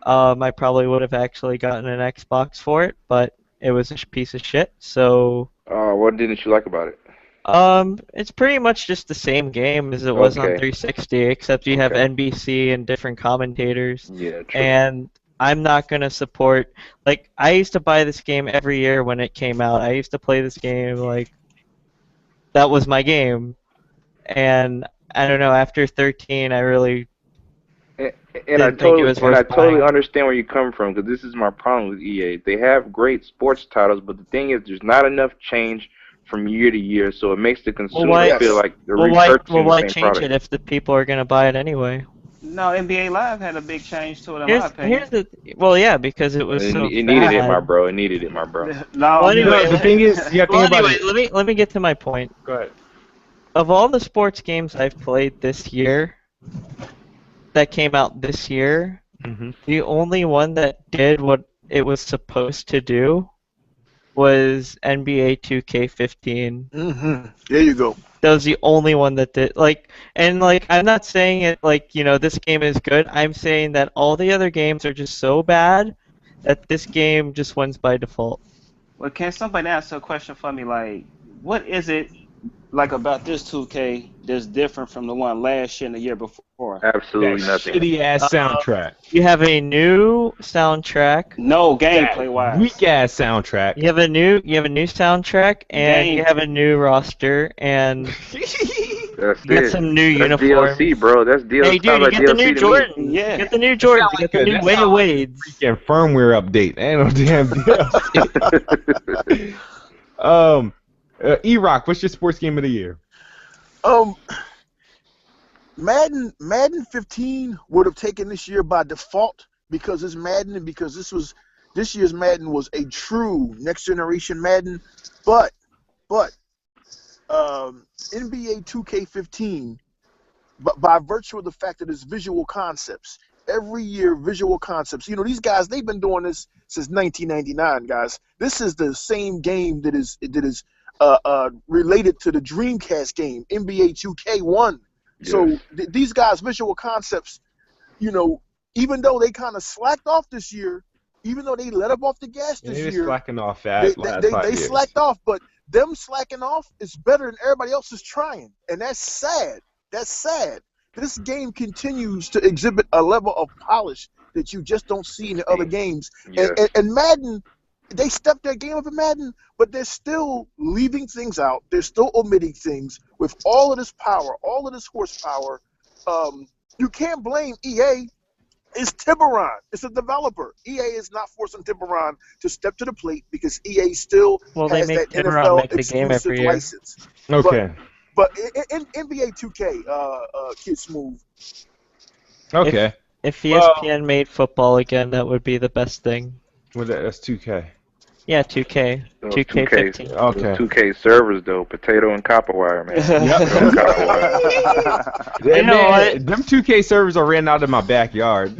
I probably would have actually gotten an Xbox for it, but it was a piece of shit. So, What didn't you like about it? it's pretty much just the same game as it was on Okay. 360, except you have Okay. NBC and different commentators. Yeah, true. And I'm not gonna support. Like, I used to buy this game every year when it came out. I used to play this game like that was my game. And I don't know. After 13, I really And, didn't think it was and I worth totally buying. understand where you come from because this is my problem with EA. They have great sports titles, but the thing is, there's not enough change from year to year, so it makes the Well, consumer why? feel Yes. like they're repurchasing the Why same change it product. if the people are gonna buy it anyway? No, NBA Live had a big change to it, in my Here's opinion. the well, yeah, because it was so It needed it, my bad. bro. It needed it, my bro. No, Well, No, anyway, the thing is, you have to well, think about anyway, it. let me get to my point. Go ahead. Of all the sports games I've played this year that came out this year, Mm-hmm. The only one that did what it was supposed to do was NBA 2K15. There you go. That was the only one that did and I'm not saying it like, this game is good. I'm saying that all the other games are just so bad that this game just wins by default. Well, can somebody answer a question for me? Like, what is it like about this 2K that's different from the one last year and the year before? That Absolutely nothing. shitty ass soundtrack. You have a new soundtrack. No, That gameplay wise. weak ass soundtrack. You have a new soundtrack and you Game. have a new roster and That's you got it. some new That's uniforms. DLC, bro. That's DLC. Hey dude, you Talk get the about new DLC to me. Jordans. Yeah. You get the new Jordans. You get the new that Wade sound like a Wades. freaking firmware update. Ain't no damn DLC. E-Rock, what's your sports game of the year? Madden 15 would have taken this year by default because it's Madden and because this year's Madden was a true next generation Madden, but NBA 2K15, but by virtue of the fact that it's visual concepts, every year visual concepts. These guys, they've been doing this since 1999, guys. This is the same game that is related to the Dreamcast game, NBA 2K1. Yes. So these guys' visual concepts, even though they kind of slacked off this year, even though they let up off the gas this They year, slacking off they, at last they, 5 they years. slacked off, but them slacking off is better than everybody else is trying. And that's sad. That's sad. This game continues to exhibit a level of polish that you just don't see in the other games. Yes. And Madden, they stepped their game up in Madden, but they're still leaving things out. They're still omitting things with all of this power, all of this horsepower. You can't blame EA. It's Tiburon. It's a developer. EA is not forcing Tiburon to step to the plate because EA still Well, they has make that Tiburon NFL make the game exclusive every year. license. Okay. But in NBA 2K, Kid Smooth, Okay. If ESPN made football again, that would be the best thing. Well, that's 2K. Yeah, 2K. Those 2K15. Okay. Those 2K servers though, potato and copper wire, man. Yep. Potato and copper wire. You know what? Them 2K servers are ran out in my backyard.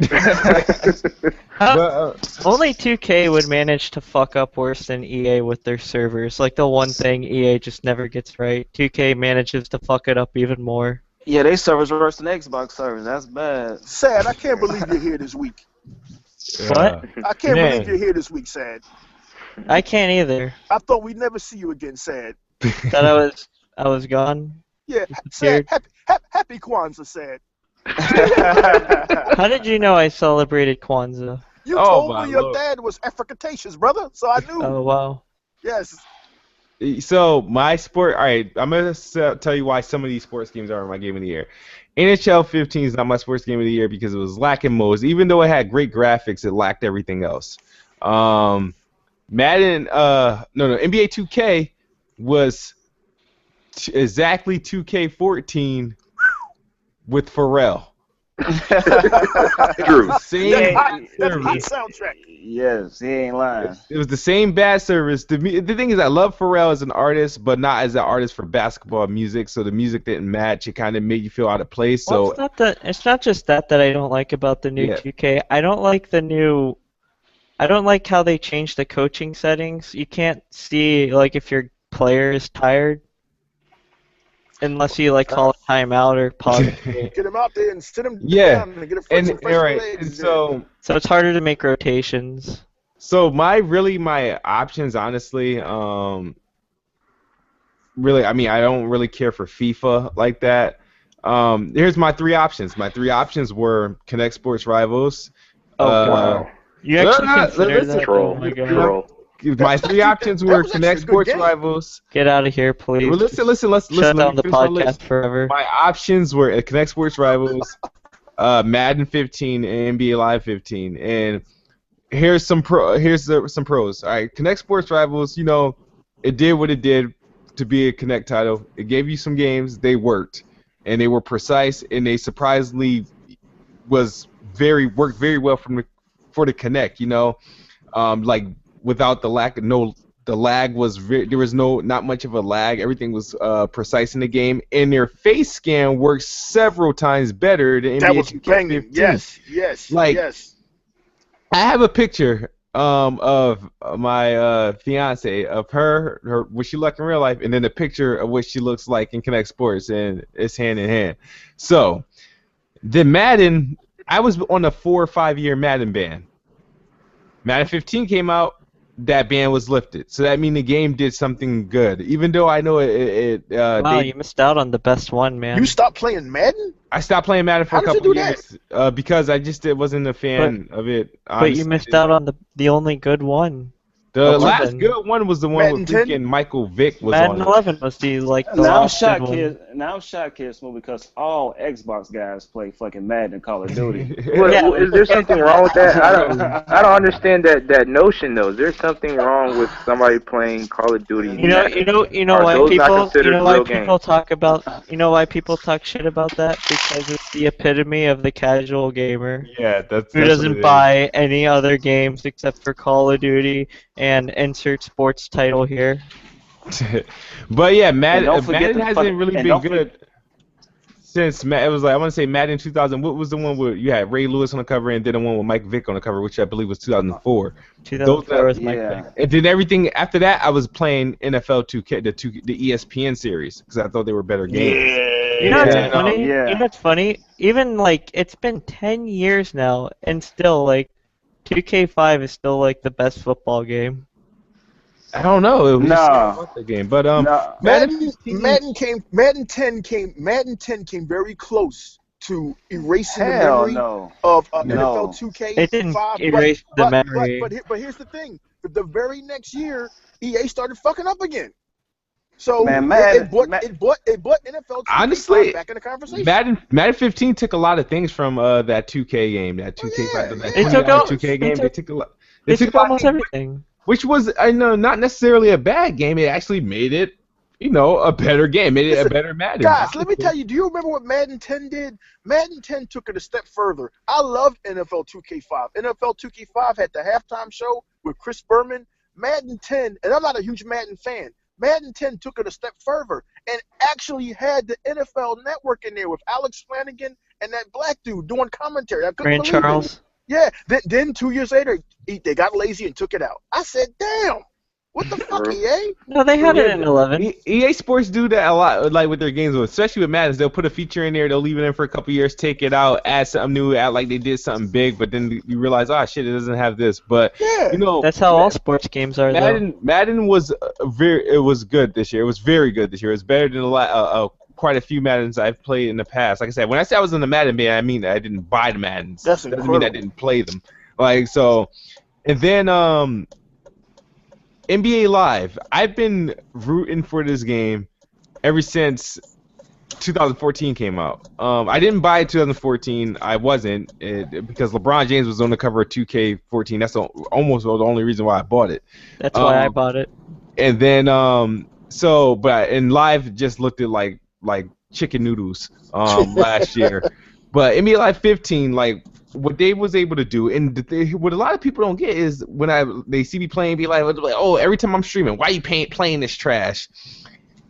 But, Only 2K would manage to fuck up worse than EA with their servers. Like the one thing EA just never gets right. 2K manages to fuck it up even more. Yeah, they servers worse than Xbox servers. That's bad. Sad. I can't believe you're here this week. What? I can't Man. believe you're here this week, Sad. I can't either. I thought we'd never see you again, Sad. That I was gone. Yeah, Disappeared. Sad. Happy Kwanzaa, Sad. How did you know I celebrated Kwanzaa? You Oh, told my me your Lord. dad was Africataceous, brother, so I knew. Oh wow. Yes. So my sport, all right. I'm gonna tell you why some of these sports games are my game of the year. NHL 15 is not my sports game of the year because it was lacking most. Even though it had great graphics, it lacked everything else. Madden, NBA 2K was exactly 2K14 with Pharrell. True. Same That's bad hot service. soundtrack. Yes, he ain't lying. It was the same bad service. The thing is, I love Pharrell as an artist, but not as an artist for basketball music. So the music didn't match. It kind of made you feel out of place. Well, So it's not that. It's not just that I don't like about the new Yeah. 2K. I don't like how they changed the coaching settings. You can't see like if your player is tired unless you like call a timeout or pause the game. Get him out there and sit him Yeah. down and get a fresh, and fresh all right, legs. and so So it's harder to make rotations. my options, honestly, really, I mean, I don't really care for FIFA like that. Here's my 3 options. My 3 options were Connect Sports Rivals. Oh, Wow. You actually No, no, consider listen, that? Troll. Oh my god. Troll. My 3 options that were was actually Connect a good Sports game. Rivals. Get out of here, please. Well, listen. Shut Let me down the finish my list. podcast forever. My options were Connect Sports Rivals, Madden 15, and NBA Live 15. And here's some pros. All right, Connect Sports Rivals. It did what it did to be a Connect title. It gave you some games. They worked, and they were precise, and they surprisingly worked very well for the Connect. Like without the lack of the lag was there was not much of a lag. Everything was precise in the game, and their face scan works several times better than That NBA was 2K15. banging. Yes. Like, yes. I have a picture of my fiance of her what she looked in real life, and then a picture of what she looks like in Connect Sports, and it's hand in hand. So the Madden, I was on a 4 or 5 year Madden ban. Madden 15 came out, that ban was lifted. So that means the game did something good. Even though I know Wow, you missed out on the best one, man. You stopped playing Madden? I stopped playing Madden for How a did you couple do years because I just wasn't a fan of it. But you missed out on the only good one. The 11. last good one was the one Madden with 10? freaking Michael Vick was Madden on it. 11 was the the Now I'm last good shocked, one. kids. Now I'm shocked, kids, because all Xbox guys play fucking Madden and Call of Duty. Yeah. Is there something wrong with that? I don't understand that notion though. Is there something wrong with somebody playing Call of Duty? You know Are why those not people considered real games? talk about why people talk shit about that, because it's the epitome of the casual gamer Yeah, that's who what doesn't it buy any other games except for Call of Duty and insert sports title here. is. But yeah, And don't forget Madden the hasn't fuck. really And been don't forget. good since it was like I want to say Madden 2000. What was the one where you had Ray Lewis on the cover and then the one with Mike Vick on the cover, which I believe was 2004. 2004 was my Yeah. pick. And then everything after that, I was playing NFL 2K, the ESPN series, because I thought they were better games. You know what's Yeah. funny? Yeah. You know what's funny? Even like it's been 10 years now, and still like 2K5 is still like the best football game. I don't know. It was just something No. about the game, but No. Madden 10 came very close to erasing the Hell memory no. of No. NFL 2K5. It didn't erase the memory. But here's the thing: the very next year, EA started fucking up again. So Man, it brought NFL 2K5 Honestly, back in the conversation. Madden 15 took a lot of things from that 2K game, that 2K5, that It took 2K game. They took a lot. They took a lot of almost things, everything. which was I know not necessarily a bad game. It actually made it, a better game. Made it a better Madden. Guys, let me tell you, do you remember what Madden 10 did? Madden 10 took it a step further. I loved NFL 2K5. NFL 2K5 had the halftime show with Chris Berman. Madden 10, and I'm not a huge Madden fan, Madden 10 took it a step further and actually had the NFL Network in there with Alex Flanagan and that black dude doing commentary. I couldn't Grant believe it. Charles. Yeah, then 2 years later, they got lazy and took it out. I said, damn, what the fuck, EA? No, they had it in 11. EA Sports do that a lot, like with their games, especially with Madden. They'll put a feature in there, they'll leave it in for a couple years, take it out, add something new, add like they did something big, but then you realize, oh shit, it doesn't have this. But Yeah. That's how all sports games are, though. Madden was it was good this year. It was very good this year. It was better than quite a few Maddens I've played in the past. Like I said, when I say I was in the Madden ban, I mean I didn't buy the Maddens. That's Doesn't mean I incredible. didn't play them. Like so, and then NBA Live. I've been rooting for this game ever since 2014 came out. I didn't buy it 2014. I wasn't because LeBron James was on the cover of 2K14. That's almost the only reason why I bought it. That's why I bought it. And then and Live just looked at like chicken noodles last year. But NBA Live 15, like what they was able to do, and what a lot of people don't get is when they see me playing NBA Live, they're like, oh, every time I'm streaming, why are you playing this trash?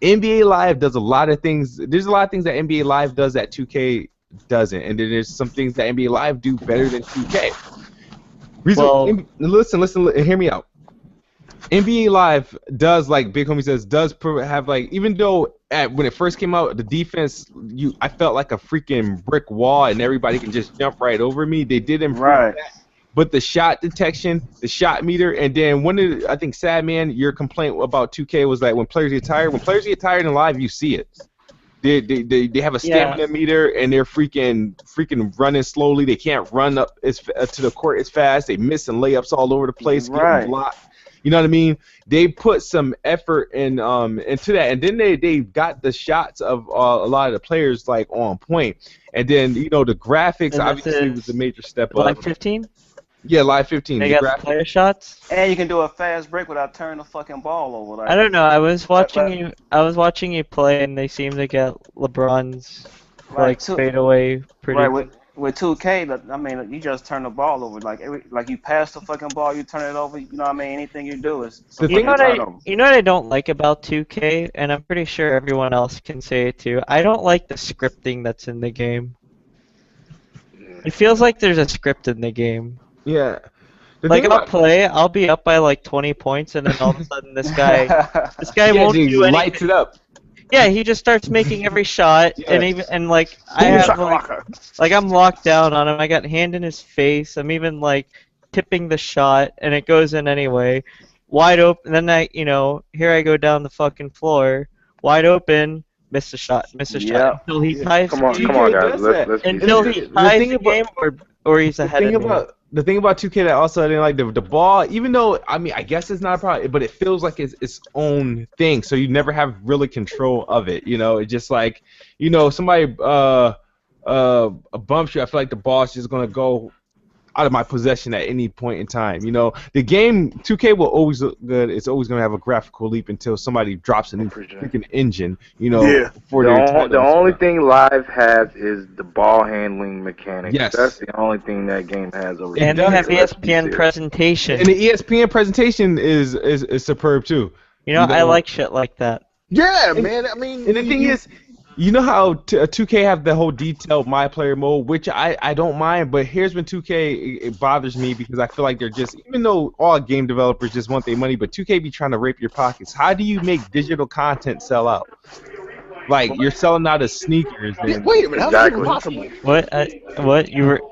NBA Live does a lot of things. There's a lot of things that NBA Live does that 2K doesn't, and then there's some things that NBA Live do better than 2K. Listen, hear me out. NBA Live does, like Big Homie says, have like, even though when it first came out, the defense, I felt like a freaking brick wall and everybody can just jump right over me. They did improve Right. that. But the shot detection, the shot meter, and then I think Sadman, your complaint about 2K was that when players get tired in Live, you see it. They have a stamina meter and they're freaking running slowly. They can't run up to the court as fast. They missing layups all over the place, getting blocked. You know what I mean? They put some effort into that, and then they got the shots of a lot of the players like on point. And then the graphics And obviously was a major step up. Live 15? Yeah, Live 15. They got the player shots. And you can do a fast break without turning the fucking ball over. Like, I don't know. I was watching you play, and they seem to get LeBron's fadeaway pretty. Right, with 2K, I mean, you just turn the ball over. Like you pass the fucking ball, you turn it over. You know what I mean? Anything you do is You know what I don't like about 2K, and I'm pretty sure everyone else can say it too. I don't like the scripting that's in the game. It feels like there's a script in the game. Yeah. The Like thing about I'll be up by like 20 points, and then all of a sudden this guy yeah, won't dude, do lights anything. it up. Yeah, he just starts making every shot, Yeah. and even and like I Boom have like shakalaka. like I'm locked down on him. I got hand in his face. I'm even like tipping the shot, and it goes in anyway. Wide open. Then here I go down the fucking floor, wide open, miss a shot Yep. until he Yeah. ties the Come game, on, 2K guys. does Let's that. let's be And until serious. he the ties thing the about game, or he's ahead of me. the thing about 2K that also I didn't like the ball, even though I mean I guess it's not a problem, but it feels like it's its own thing, so you never have really control of it. It's just like somebody bumps you, I feel like the ball's just gonna go out of my possession at any point in time. The game 2K will always look good. It's always gonna have a graphical leap until somebody drops a new Appreciate it. freaking engine. Yeah. For their The titles. only thing Live has is the ball handling mechanics. That's Yes. the only thing that game has over It And they does. have 2K. Let's be ESPN serious. presentation. And the ESPN presentation is superb too. I like shit like that. Yeah, And, man. I mean, and the thing is, how 2K have the whole detailed my player mode, which I don't mind, but here's when 2K it bothers me because I feel like they're just, even though all game developers just want their money, but 2K be trying to rape your pockets. How do you make digital content sell out? Like you're selling out of sneakers yeah, and wait a minute. How's that even Exactly. possible? What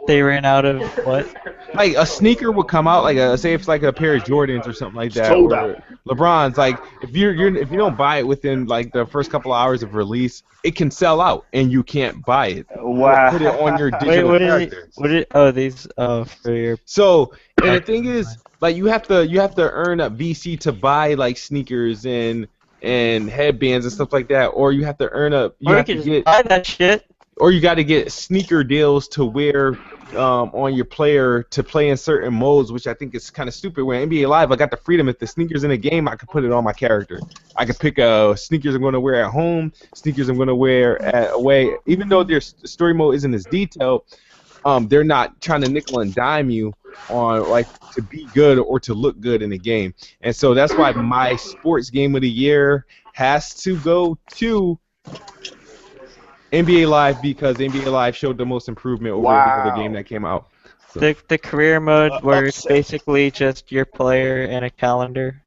they ran out of what? like a sneaker would come out, like say it's like a pair of Jordans or something like that, Sold out. or LeBron's. Like if you don't buy it within like the first couple of hours of release, it can sell out and you can't buy it or put it on your Wow. Wait, digital what is it? character. What is? These for your. So and the thing is, like you have to earn up VC to buy like sneakers and headbands and stuff like that, or you have to earn up. You Or you have can to just get buy that shit. or you got to get sneaker deals to wear on your player to play in certain modes, which I think is kind of stupid. When NBA Live, I got the freedom. If the sneakers in a game, I could put it on my character. I could pick sneakers I'm going to wear at home, sneakers I'm going to wear away. Even though their story mode isn't as detailed, they're not trying to nickel and dime you on like to be good or to look good in the game. And so that's why my sports game of the year has to go to NBA Live because NBA Live showed the most improvement over every other game that came out. So. The career mode where it's Upset. basically just your player and a calendar.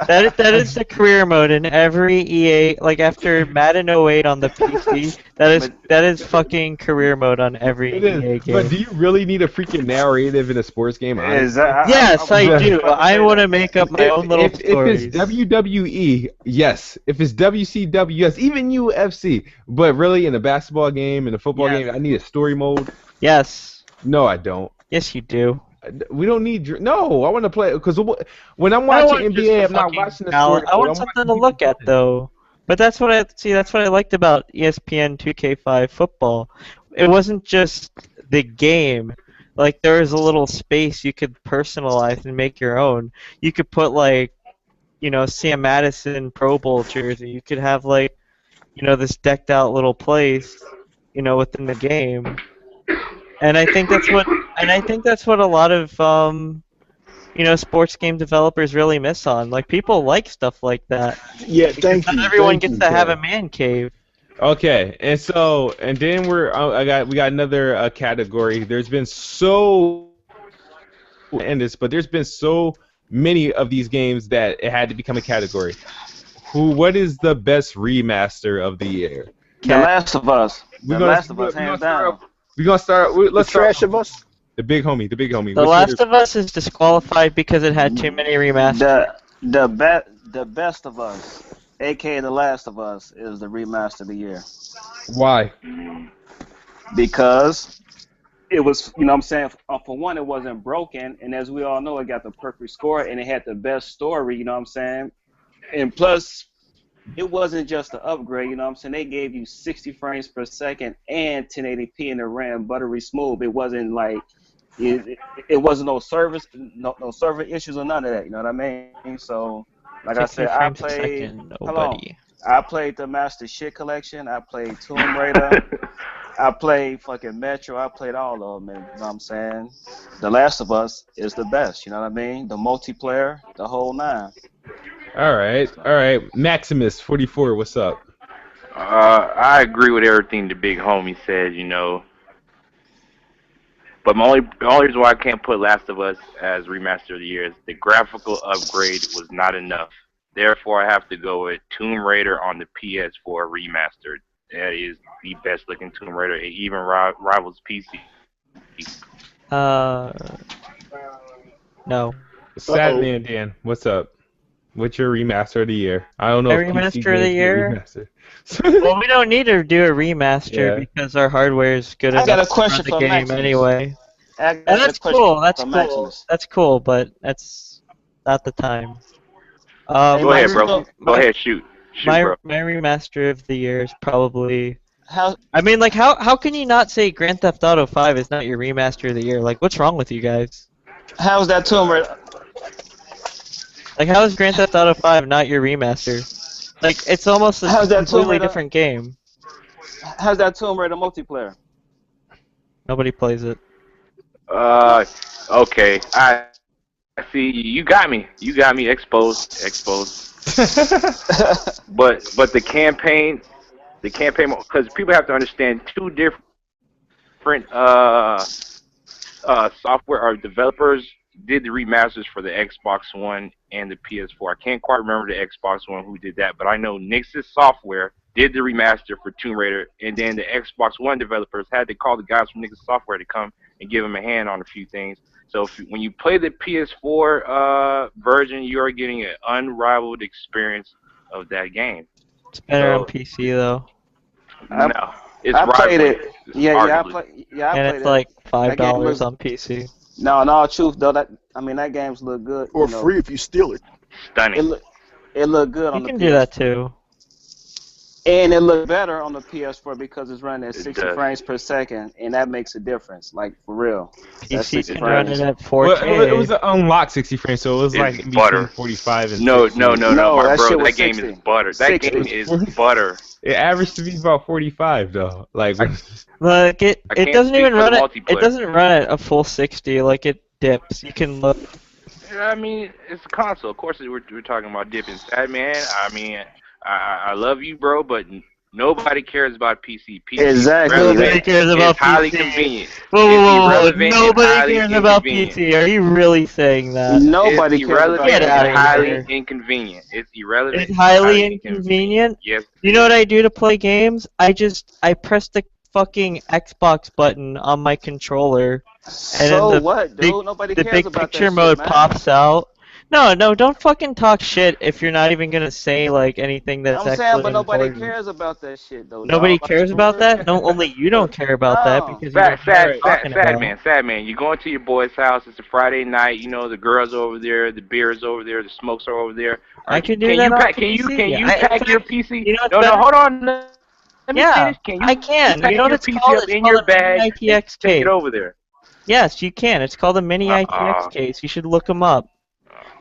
That is the career mode in every EA. Like after Madden 08 on the PC, that is fucking career mode on every It EA is. But game. do you really need a freaking narrative in a sports game? Is Honestly? that, Yes, I I was do. about to I say want to that. make up my own little If stories. it's WWE, yes. If it's WCW, yes. Even UFC. But really, in a basketball game, in a football Yes. game, I need a story mode. Yes. No, I don't. Yes, you do. We don't need. No, I want to play because when I'm I watching want just NBA, the I'm not fucking watching the talent. story I mode. want I'm something watching to look people at though. But that's what I see. That's what I liked about ESPN 2K5 football. It wasn't just the game. Like there was a little space you could personalize and make your own. You could put like Sam Madison Pro Bowl jersey. You could have like this decked out little place within the game. And I think that's what a lot of sports game developers really miss on. Like people like stuff like that. Yeah, Because thank not you. everyone Thank gets you, to have a Kev. man cave. Okay, and then we got another category. There's been so end this, but there's been so many of these games that it had to become a category. What is the best remaster of the year? The Last of Us. We're The gonna Last of Us, we're gonna hands start. down. We're gonna start. The Let's start trash of us. the big homie. The big homie. The What's Last yours? of Us is disqualified because it had too many remasters. The best of us, aka The Last of Us, is the remaster of the year Why? because it was, what I'm saying, for one, it wasn't broken, and as we all know, it got the perfect score, and it had the best story, what I'm saying, and plus, it wasn't just an upgrade, what I'm saying, they gave you 60 frames per second and 1080p, and it ran buttery smooth. It wasn't like, it wasn't no server issues or none of that, you know what I mean? So, like I 60 said, frames a second, hold on, nobody. I played the Master Shit Collection, I played Tomb Raider, I played fucking Metro. I played all of them, and you know what I'm saying? The Last of Us is the best, you know what I mean? The multiplayer, the whole nine. All right. Maximus 44. What's up? I agree with everything the big homie said. But the only reason why I can't put Last of Us as remaster of the year is the graphical upgrade was not enough. Therefore, I have to go with Tomb Raider on the PS4 remastered. That is the best looking Tomb Raider. It even rivals PC. Uh, no. Sad Uh-oh. man Dan, what's up? What's your remaster of the year? I don't know My if PC remaster of the games get year? remastered. Well, we don't need to do a remaster Yeah. because our hardware is good I got enough a to run question the for game Maximus. anyway. I And got a that's question cool. That's for cool. Maximus. That's cool, but that's not the time. Hey, Go My ahead, Max, bro. rem- Go my ahead, shoot, my bro. my remaster of the year is probably. how I mean, like, how can you not say Grand Theft Auto 5 is not your remaster of the year? Like, what's wrong with you guys? how's that Tomb Raider? Like, how is Grand Theft Auto 5 not your remaster? Like, it's almost a How's that Tomb completely Raider? different game. How's that Tomb Raider multiplayer? Nobody plays it. Uh, okay. I see. You got me. You got me exposed. But the campaign, because people have to understand two different software or developers did the remasters for the Xbox One and the PS4. I can't quite remember the Xbox One who did that, but I know Nix's software did the remaster for Tomb Raider, and then the Xbox One developers had to call the guys from Nix's software to come and give them a hand on a few things. So when you play the PS4 version, you are getting an unrivaled experience of that game. It's better on So PC though, I no, it's I played rivaling. it. It's Yeah, arguably. I and played it's it. like That game $5 looks. on PC. No, no, truth though. That game's look good. Or free if you steal it. It Stunning. look it look good You on the can do that PS4, too. and it look better on the PS4 because it's running at It 60 does. frames per second, and that makes a difference. Like for real, that's PC 60 can run it frames. at Well, it 4K. was an unlocked 60 frames, so it was like It's in between butter. 45 and No, 60. no, no, no, No, my that bro. shit That was game is 60. butter. That 60. game It is was 40. butter. It averaged to be about 45 though. Like, I, Like I it can't doesn't speak even for the run it. It multiplayer. doesn't run at a full 60. Like it dips. You can look. I mean, it's a console. Of course, we're talking about dipping. Sad man. I mean, I love you, bro, but nobody cares about PC. PC is Exactly. Nobody relevant. cares It's about highly PC. convenient. Whoa, It's whoa, whoa, whoa! irrelevant and Nobody highly cares about inconvenient. PC. Are you really saying that? It's Nobody cares about irrelevant Get and out PC. of highly here. inconvenient. It's irrelevant It's and highly highly inconvenient. inconvenient. Yes, You it know what is. I do to play games? I press the fucking Xbox button on my controller, and then So what, big dude? Nobody the cares big about that picture shit, mode man. pops out. No, no, don't fucking talk shit if you're not even gonna say like anything that's I'm saying, actually but nobody important. cares about that shit, though, Nobody dog. Like cares for about that. No, real. only you don't care about that No. because you Sad, don't know what sad, I'm sad, talking sad about. man, sad man. You going to your boy's house. It's a Friday night. You know the girls are over there, the beers over there, the smokes are over there. I can do Can that you on pack? Can PC. you In pack your fact, PC? you know what's No, no, better? hold on. Let me Yeah, finish. Can I you can. You pack know what your it's PC called? up It's in called your a mini bag and ITX take it case. over there? Yes, you can. It's called a mini ITX Uh-uh. case. You should look them up.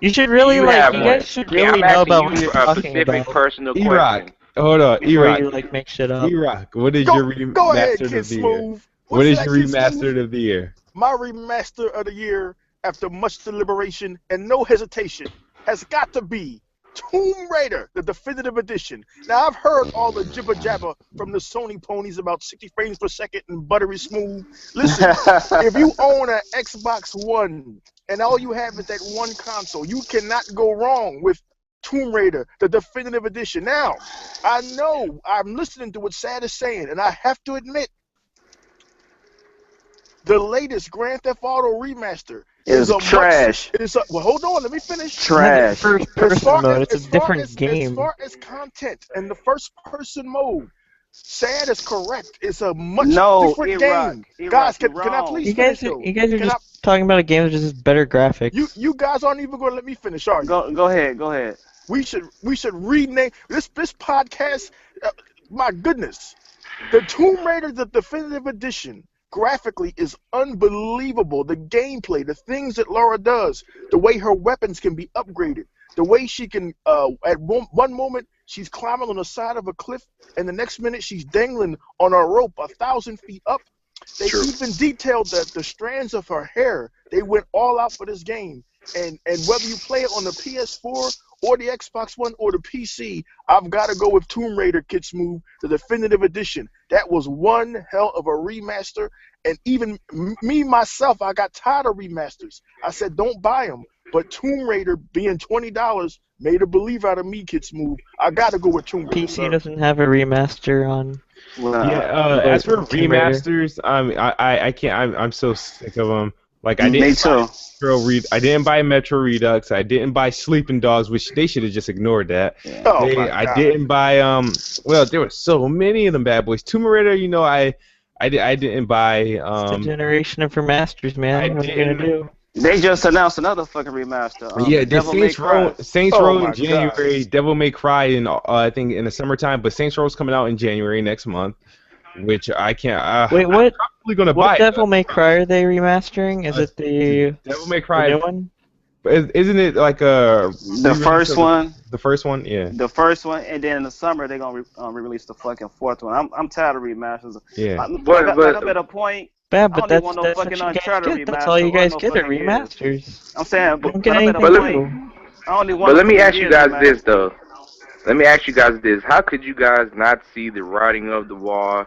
You should Do really you like. have You one? guys should Okay, I'm really know asking about what you you're a talking specific about personal E-Rock, question. hold on, before E-Rock, you like make shit up. E-Rock. What is your Go ahead, remastered Kid of the year? Smooth. What What's is that, your Kid Smooth? remastered of the year? My remaster of the year, after much deliberation and no hesitation, has got to be Tomb Raider, the definitive edition. Now, I've heard all the jibber jabber from the Sony ponies about 60 frames per second and buttery smooth. Listen, if you own an Xbox One and all you have is that one console, you cannot go wrong with Tomb Raider, the definitive edition. Now, I know I'm listening to what Sad is saying, and I have to admit, the latest Grand Theft Auto remaster is It's a trash. well, hold on, let me finish. It has a Trash. first As person far mode. as It's a as far different as game. content and the first person mode, Sad is correct. It's a much No, different E-Rock. game. E-Rock, Guys, you're can I wrong. please finish though? You guys are Can I? just talking about a game with just better graphics. You guys aren't even going to let me finish, are you? Go ahead. Go ahead. We should rename this podcast. My goodness, the Tomb Raider, the definitive edition, graphically is unbelievable. The gameplay, the things that Laura does, the way her weapons can be upgraded, the way she can at one moment she's climbing on the side of a cliff, and the next minute she's dangling on a rope 1,000 feet up. They even detailed that the strands of her hair. They went all out for this game. And whether you play it on the PS4 or the Xbox One or the PC, I've got to go with Tomb Raider, Kid Smooth, the definitive edition. That was one hell of a remaster. And even me, myself, I got tired of remasters. I said, don't buy them. But Tomb Raider being $20 made a believer out of me, Kid Smooth. I got to go with Tomb Raider. PC doesn't have a remaster on. Yeah, as for Tomb Raider. remasters, I can't. I'm so sick of them. Like I Me didn't too. I didn't buy Metro Redux. I didn't buy Sleeping Dogs, which they should have just ignored that. Oh, my God. I didn't buy Well, there were so many of them bad boys. Tomb Raider, you know, I didn't buy It's the generation of remasters, man. What are you gonna do? They just announced another fucking remaster. Yeah, the Devil May Cry. Saints Oh Row my in January, Devil May Cry in I think in the summertime, but Saints Row's coming out in January next month, which I can't. Wait, I'm what? probably gonna buy What it. Devil May Cry are they remastering? Is it the Devil May the Cry? new one? Isn't it like a The first one. The first one, yeah. The first one, and then in the summer they're gonna re-release the fucking fourth one. I'm tired of remasters. Yeah. I'm at a point. Yeah, I but don't that's even want no that's fucking what you guys Uncharted get. That's all you remaster guys or no get are fucking years. remasters. I'm saying, You but don't get I'm at a anything point. new. I only want. But let me ask you years guys remaster. this though. Let me ask you guys this: how could you guys not see the writing of the wall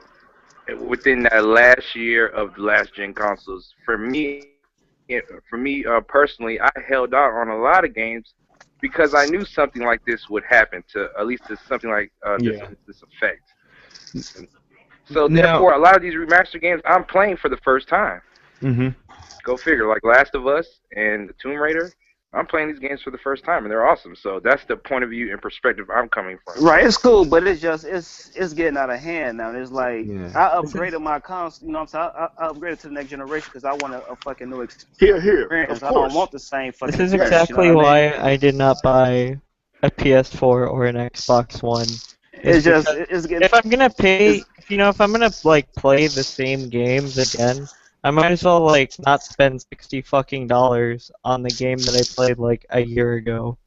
within that last year of the last gen consoles? For me personally, I held out on a lot of games because I knew something like this would happen to at least to something like this effect. So Now- therefore, a lot of these remaster games I'm playing for the first time. Mhm. Go figure. Like Last of Us and Tomb Raider, I'm playing these games for the first time, and they're awesome. So that's the point of view and perspective I'm coming from. Right, it's cool, but it's just it's getting out of hand now. It's like Yeah. I upgraded my console, you know what I'm saying? I upgraded to the next generation because I want a fucking new Here, experience. of I course. don't want the same fucking. This is experience, exactly you know what I mean? why I did not buy a PS4 or an Xbox One. It's just because it's getting. if I'm gonna pay, if I'm gonna like play the same games again, I might as well like not spend $60 on the game that I played like a year ago.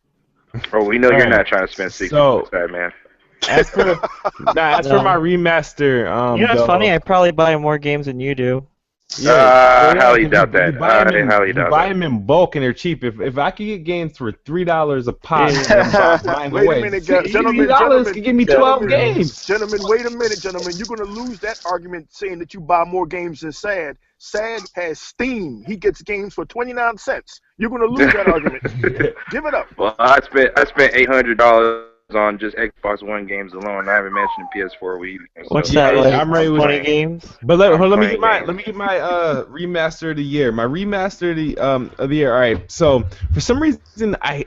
Oh, we know you're Alright. not trying to spend 60 So- bucks, that man. As for No. my remaster, You know what's though, funny? I probably buy more games than you do. yeah, highly doubt you that. buy 'em I highly doubt buy that. them in bulk and they're cheap. If I could get games for $3 a pop, Yeah. I'm buying Wait a away. minute, $3 gentlemen, can give me 12 gentlemen. games. Gentlemen, wait a minute, gentlemen. You're going to lose that argument saying that you buy more games than Sad. Sad has Steam. He gets games for 29 cents. You're going to lose that argument. Give it up. Well, I spent $800 on just Xbox One games alone. I haven't mentioned PS4 Wii. What's Yeah, that like? I'm ready with 20 it. games? But let me playing get my games. remaster of the year. My remaster of the year. All right. So for some reason I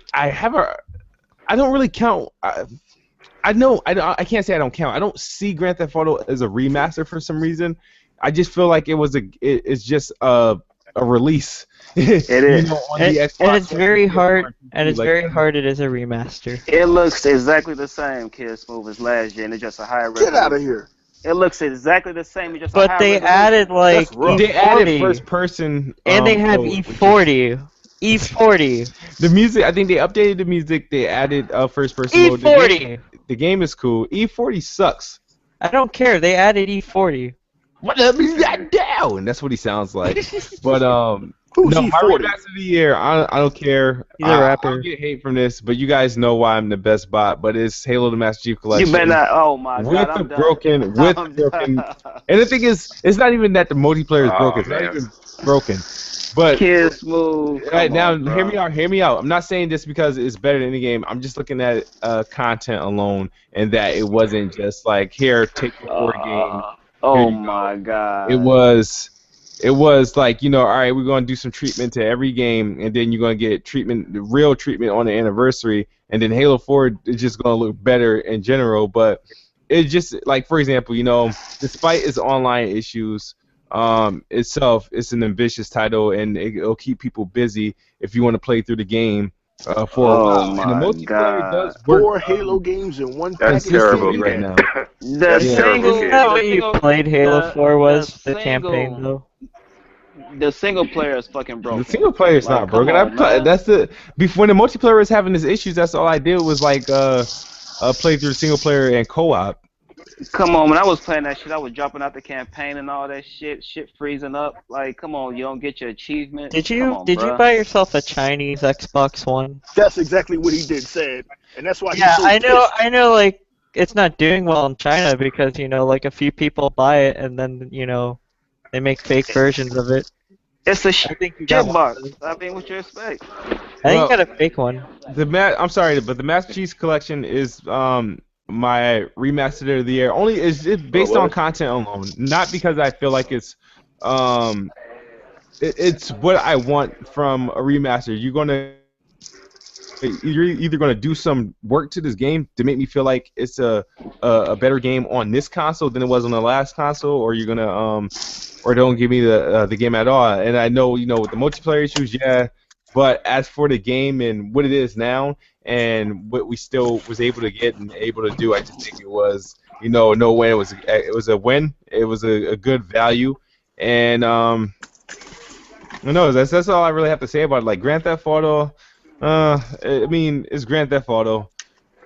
don't really count. I can't say I don't count. I don't see Grand Theft Auto as a remaster for some reason. I just feel like it's just a release. It is. On And, the and Xbox it's very One, hard. And it's like- very hard. It is a remaster. It looks exactly the same, Kid Smooth, as last gen. It's just a higher Get out of resolution. here. It looks exactly the same. It's just a But higher they resolution. added like That's rough. They added E40, first person, and they have which is- E40. E40. The music, I think they updated the music. They added first person mode. E40. The game is cool. E40 sucks. I don't care. They added E40. What up is that down? That's what he sounds like. But Who's no, my E40? remaster of the year. I don't care. He's a rapper. I'll get hate from this, but you guys know why I'm the best bot. But it's Halo: The Master Chief Collection. You better not. Oh my with God, the I'm done. broken, with I'm the broken. done. And the thing is, it's not even that the multiplayer is Oh, broken. It's man. not even broken. But Kid Smooth. all right, come now on, bro. hear me out. I'm not saying this because it's better than any game. I'm just looking at content alone, and that it wasn't just like here, take the 4 games. Oh Here you go. my God. It was like, all right, we're going to do some treatment to every game, and then you're going to get the real treatment on the anniversary, and then Halo 4 is just going to look better in general. But it's just like, for example, despite its online issues, itself, it's an ambitious title, and it'll keep people busy if you want to play through the game for a while. And the my multiplayer God. does work 4 Halo games in one That's package. terrible, consistently right kid. now. The That's Yeah. terrible, Isn't kid. that what you played Halo the- 4 was? the The campaign, single- though? The single player is fucking broken. The single player is Like, not broken. come on, man. That's before when the multiplayer was having its issues. That's all I did was like play through the single player and co-op. Come on, when I was playing that shit, I was dropping out the campaign and all that shit freezing up. Like, come on, you don't get your Did achievements. Come you on, did you bruh. buy yourself a Chinese Xbox One? That's exactly what he did said, and that's why he's Yeah, so pissed. I know, like it's not doing well in China because like a few people buy it and then they make fake versions of it. It's a I think you got shit one of box. those. I mean, what you expect? I think you Well, got a fake one. I'm sorry, but the Master Chief's Collection is my remastered of the year. Only is it What based on was? content alone, not because I feel like um it's what I want from a remaster. You're either gonna do some work to this game to make me feel like it's a better game on this console than it was on the last console, or you're gonna or don't give me the game at all. And I know with the multiplayer issues, yeah. But as for the game and what it is now, and what we still was able to get and able to do, I just think it was, no win. It was a win. It was a good value, and no, that's all I really have to say about it. Like Grand Theft Auto, I mean, it's Grand Theft Auto,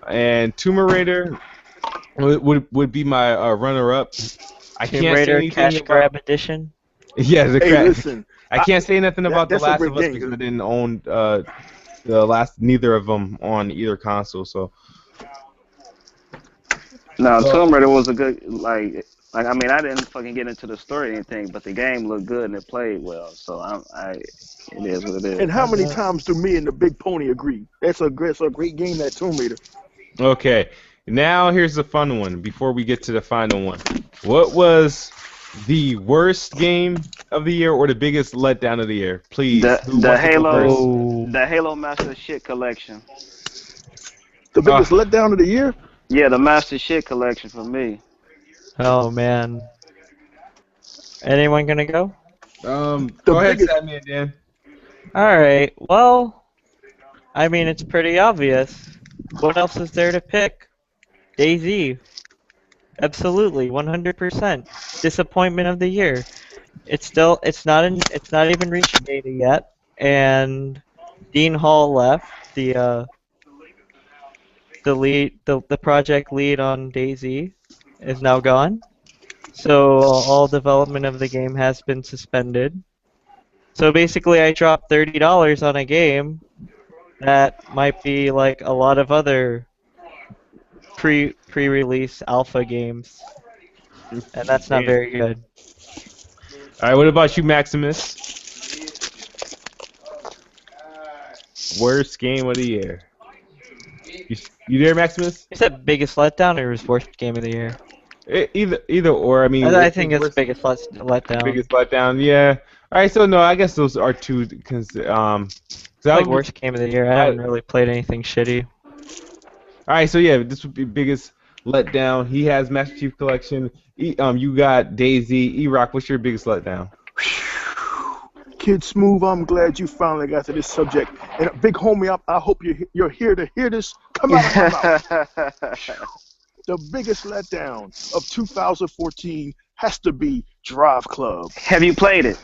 and Tomb Raider would be my runner-up. I Tomb can't say Raider anything Cash about Grab Edition. yeah the Hey, crack. listen, I can't say nothing about The that's a Last great of Us game. because I didn't own the last neither of them on either console. So, No, so Tomb Raider was a good like I mean I didn't fucking get into the story or anything, but the game looked good and it played well. So it is what it is. And how many times do me and the Big Pony agree? That's a great game, that Tomb Raider. okay, now here's the fun one. Before we get to the final one, what was the worst game of the year or the biggest letdown of the year? Please, The who wants to go first? Oh, the Halo Master Shit Collection. The Uh, biggest letdown of the year? Yeah, the Master Shit Collection for me. oh man. Anyone gonna go? The go ahead, biggest. Satman Dan. All right. Well, I mean it's pretty obvious. What else is there to pick? DayZ. Absolutely, 100%. Disappointment of the year. It's not even reached beta yet, and Dean Hall left, the project lead on DayZ is now gone. So all development of the game has been suspended. So basically, I dropped $30 on a game that might be like a lot of other pre-release alpha games, and that's not Damn. very good. All right, what about you, Maximus? Worst game of the year. You there, Maximus? Is that biggest letdown or his worst game of the year? Either or. I mean, I if think it's it's worst, biggest letdown. biggest letdown. Yeah. All right. So no, I guess those are two. Cause It's like worst game of the year. I I, haven't really played anything shitty. all right. So yeah, this would be biggest letdown. He has Master Chief Collection. You got Daisy. E-Rock. What's your biggest letdown? Kid Smooth, I'm glad you finally got to this subject. And Big Homie, I hope you're here to hear this come out of my mouth. The biggest letdown of 2014 has to be Drive Club. Have you played it?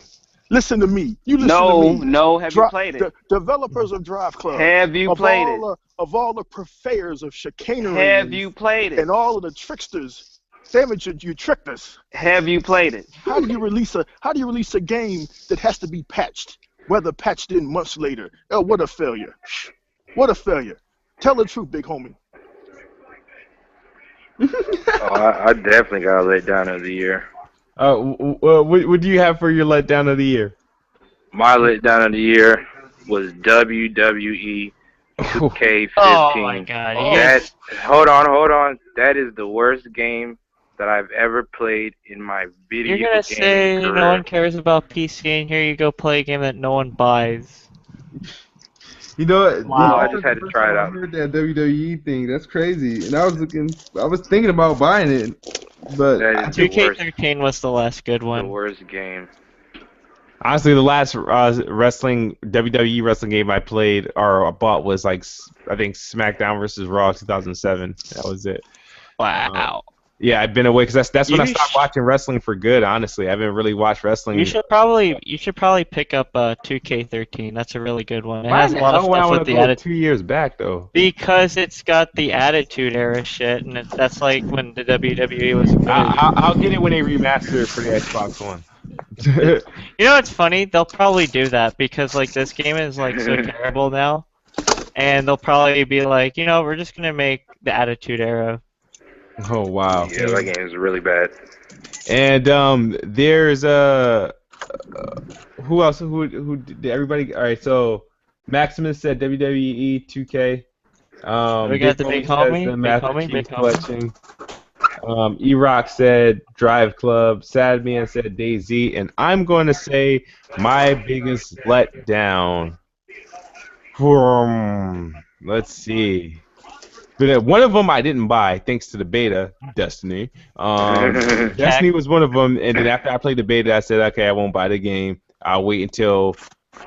Listen to me. You listen No, to me. no. Have you played it? The developers of Drive Club. Have you played it? Of all the purveyors of chicanery Have you played it? and all of the tricksters, damn it, you tricked us. Have you played it? How do you release a game that has to be patched, whether patched in months later? Oh, what a failure. What a failure. Tell the truth, Big Homie. I definitely got a letdown of the year. What do you have for your letdown of the year? My letdown of the year was WWE 2K15. Oh my god. That, hold on. That is the worst game that I've ever played in my video You're gonna game say career. no one cares about PC, and here you go play a game that no one buys. You know, Wow. I just had to try it out. I heard that WWE thing. That's crazy. And I was thinking about buying it, but That is the worst, 2K13 was the last good the one. worst game. honestly, the last WWE wrestling game I played or bought was like I think SmackDown versus Raw 2007. That was it. Wow. Yeah, I've been away because that's when I You stopped sh- watching wrestling for good. Honestly, I haven't really watched wrestling. you should probably pick up 2K13. That's a really good one. It Why has the a lot of hell would I stuff want with to the go attitude 2 years back though? because it's got the Attitude Era shit, and that's like when the WWE was good. I'll get it when they remaster it for the Xbox One. You know what's funny? They'll probably do that because like this game is like so terrible now, and they'll probably be like, we're just gonna make the Attitude Era. Oh wow. Yeah, that game is really bad. And there's who else? Who did everybody? All right, so Maximus said WWE 2K. We got the Homie big says the homie, Master big Chief homie. Collection. E-Rock said Drive Club. Sadman said DayZ, and I'm going to say my biggest letdown. Let's see. But one of them I didn't buy thanks to the beta, Destiny. Destiny was one of them, and then after I played the beta, I said, okay, I won't buy the game. I'll wait until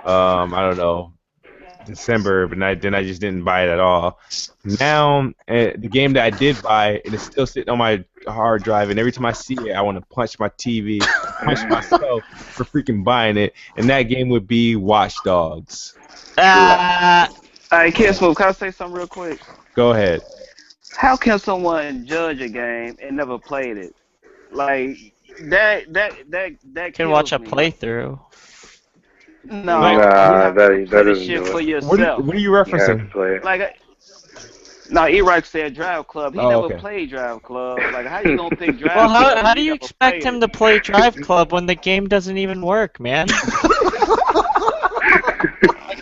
I don't know, December, but then I just didn't buy it at all. Now, the game that I did buy, it is still sitting on my hard drive, and every time I see it, I want to punch my TV, punch myself for freaking buying it, and that game would be Watch Dogs. Hey, Kid Smooth, can I say something real quick? Go ahead. How can someone judge a game and never played it? Like that You can kills watch a me. playthrough. No, Like, you have that to play this doesn't shit do for it. yourself. What are you You have to referencing? play it. Like, no, E-Rock said Drive Club. He Oh, never okay. played Drive Club. Like, how you gonna pick Drive Well, Club? how if do you never expect played him it? to play Drive Club when the game doesn't even work, man?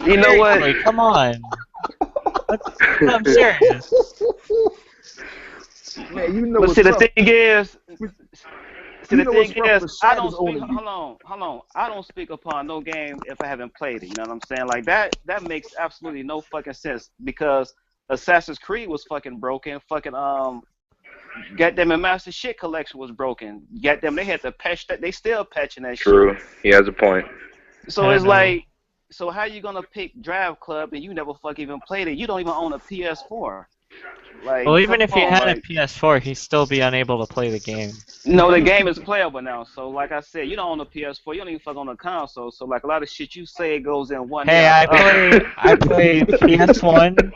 You know what? Seriously, come on. I'm serious. Man, you know But what's see, the rough. thing is, You know what's is, rough? The I side don't is speak. owning you. Hold on. I don't speak upon no game if I haven't played it. You know what I'm saying? Like that makes absolutely no fucking sense because Assassin's Creed was fucking broken. Fucking goddamn it, Master Shit Collection was broken. Goddamn, they had to patch that. They still patching that True. shit. He has a point. So I it's know. like, so how you gonna pick Drive Club and you never fucking even played it? You don't even own a PS4. Like, Well, even come if he on, had a like. PS4, he'd still be unable to play the game. No, the game is playable now. So, like I said, you don't own a PS4. You don't even fuck on a console. So, like a lot of shit you say goes in one Hey, ear out the other. I played PS1,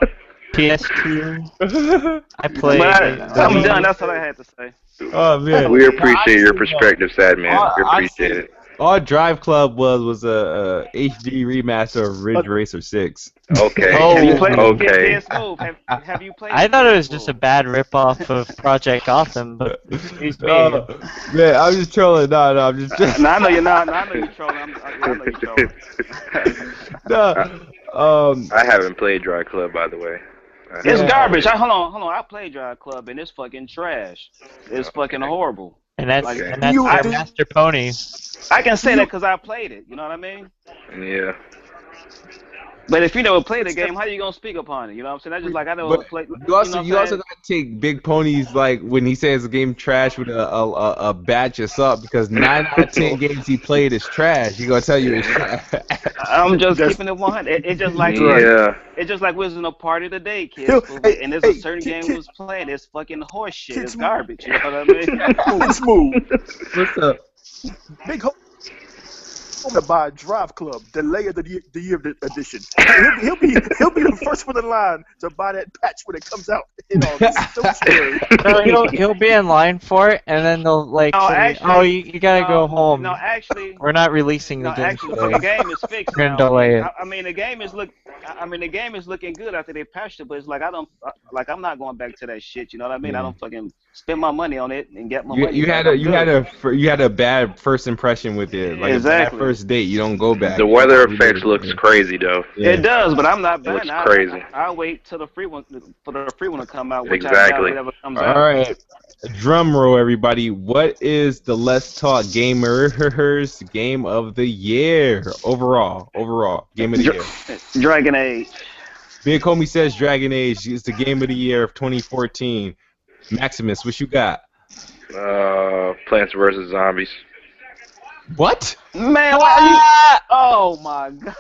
PS2. I But played the I'm Wii. done. That's all I had to say. Oh man. We appreciate your Honestly, though, perspective, sad man. We honestly, appreciate it. all Drive Club was a HD remaster of Ridge Racer 6. Okay. Oh. Have you played Okay. Kid Smooth? Have you played I it, thought it Kid was just a Smooth? bad ripoff of Project Gotham, but excuse me. Oh, man, I'm just trolling. No, I'm just. No, I know you're not. No, I know you're trolling. I know you're trolling. No. I haven't played Dry Club, by the way. It's Yeah. garbage. Hold on. I played Drive Club and it's fucking trash. It's fucking horrible. And that's Like, and that's You- their do- Master Pony. I can say that because I played it. You know what I mean? Yeah. But if you never played the game, how you gonna speak upon it? You know what I'm saying? That's just like I never But played. you also know what I'm saying? gotta take Big Pony's like when he says a game trash with a batch of salt because 9 out of 10 games he played is trash. He gonna tell you it's trash. I'm just keeping it 100. It's just like Yeah. it's just like we was in a party today, kids. Hey, And there's hey, a certain kid- game we was playing. It's fucking horse shit. Kid It's Smooth. garbage. You know what I mean? Kid Smooth. What's up? Big hope to buy Drive Club, delay of the year edition. He'll be the first one in line to buy that patch when it comes out in August. Don't worry. No, he'll be in line for it, and then they'll like No, say, actually, "Oh, you gotta go home. No, actually, We're not releasing the no, game actually, today." the game is fixed We're now. gonna delay it. I mean, the game is looking good after they patched it, but it's like I'm not going back to that shit. You know what I mean? I don't fucking spend my money on it and get my money. You back. you had a bad first impression with it, like a Exactly. bad first date. You don't go back. The weather effects looks crazy, though. Yeah. It does, but I'm not It buying. looks crazy. I'll wait till the free one to come out. Which Exactly. I doubt whatever comes All out. right, drum roll, everybody. What is the Let's Talk Gamers game of the year overall? Game of the year. Dragon Age. Big homie says Dragon Age is the game of the year of 2014. Maximus, what you got? Plants vs Zombies. What? Man, why are you? Oh my god.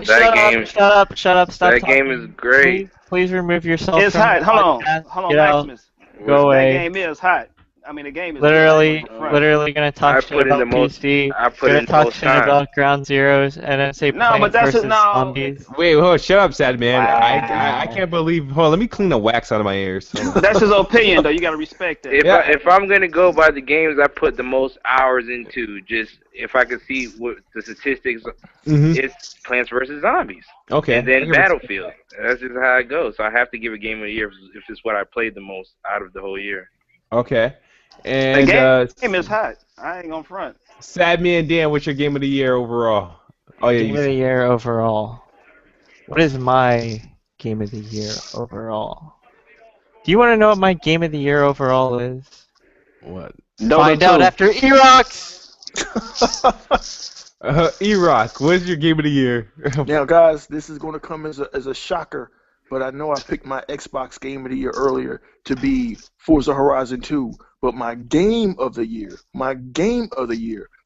Shut up, stop That talking. game is great. Please remove yourself It's from hot. the Hold podcast. on, Get out. Maximus. Go That away. game is hot. I mean, the game is good. I ain't Literally, gonna front. literally gonna I talk shit put in the about most. PC. I put Gonna in the talk most shit time. about Ground Zeroes, and then say No, but Plants that's it. vs No, Zombies. Wait, hold on, shut up, sad man. I Wow. can't believe. Hold on, let me clean the wax out of my ears. Hold on. that's his opinion, though. You gotta respect that. Yeah. If I'm gonna go by the games I put the most hours into, just if I could see what the statistics, Mhm. it's Plants vs Zombies, Okay. and I then can respect Battlefield. That's just how it goes. So I have to give a game of the year if it's what I played the most out of the whole year. that. Okay. The And game is hot. I ain't gonna front. sad man Dan, what's your game of the year overall? Oh yeah, Game you. of the year overall. What is my game of the year overall? Do you want to know what my game of the year overall is? What? Dota Find out 2. after Erox! Erock, what is your game of the year? Now, guys, this is going to come as a shocker, but I know I picked my Xbox Game of the Year earlier to be Forza Horizon 2. But my game of the year,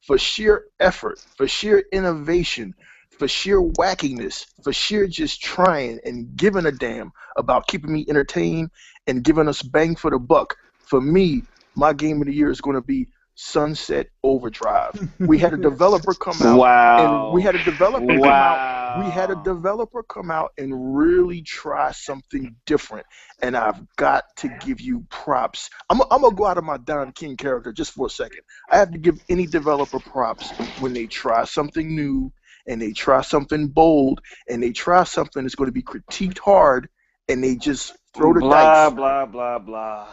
for sheer effort, for sheer innovation, for sheer wackiness, for sheer just trying and giving a damn about keeping me entertained and giving us bang for the buck, for me, my game of the year is going to be Sunset Overdrive. We had a developer come out and we Wow. had a developer come out. We had a Wow. developer come out and really try something different. And I've got to give you props. I'm gonna go out of my Don King character just for a second. I have to give any developer props when they try something new and they try something bold and they try something that's going to be critiqued hard and they just throw the Blah, dice. blah, blah, blah.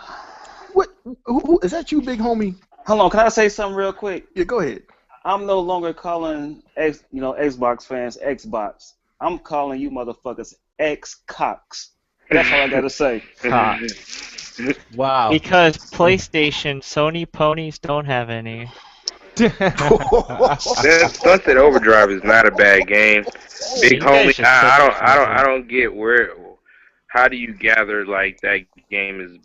What? Who is that? You, big homie? Hold on, can I say something real quick? Yeah, go ahead. I'm no longer calling Xbox fans Xbox. I'm calling you motherfuckers X-cocks. That's all I gotta say. Cock. Wow. Because PlayStation, Sony ponies don't have any. Sunset Overdrive is not a bad game. Big You guys homie, just took it from I don't get where. How do you gather like that game is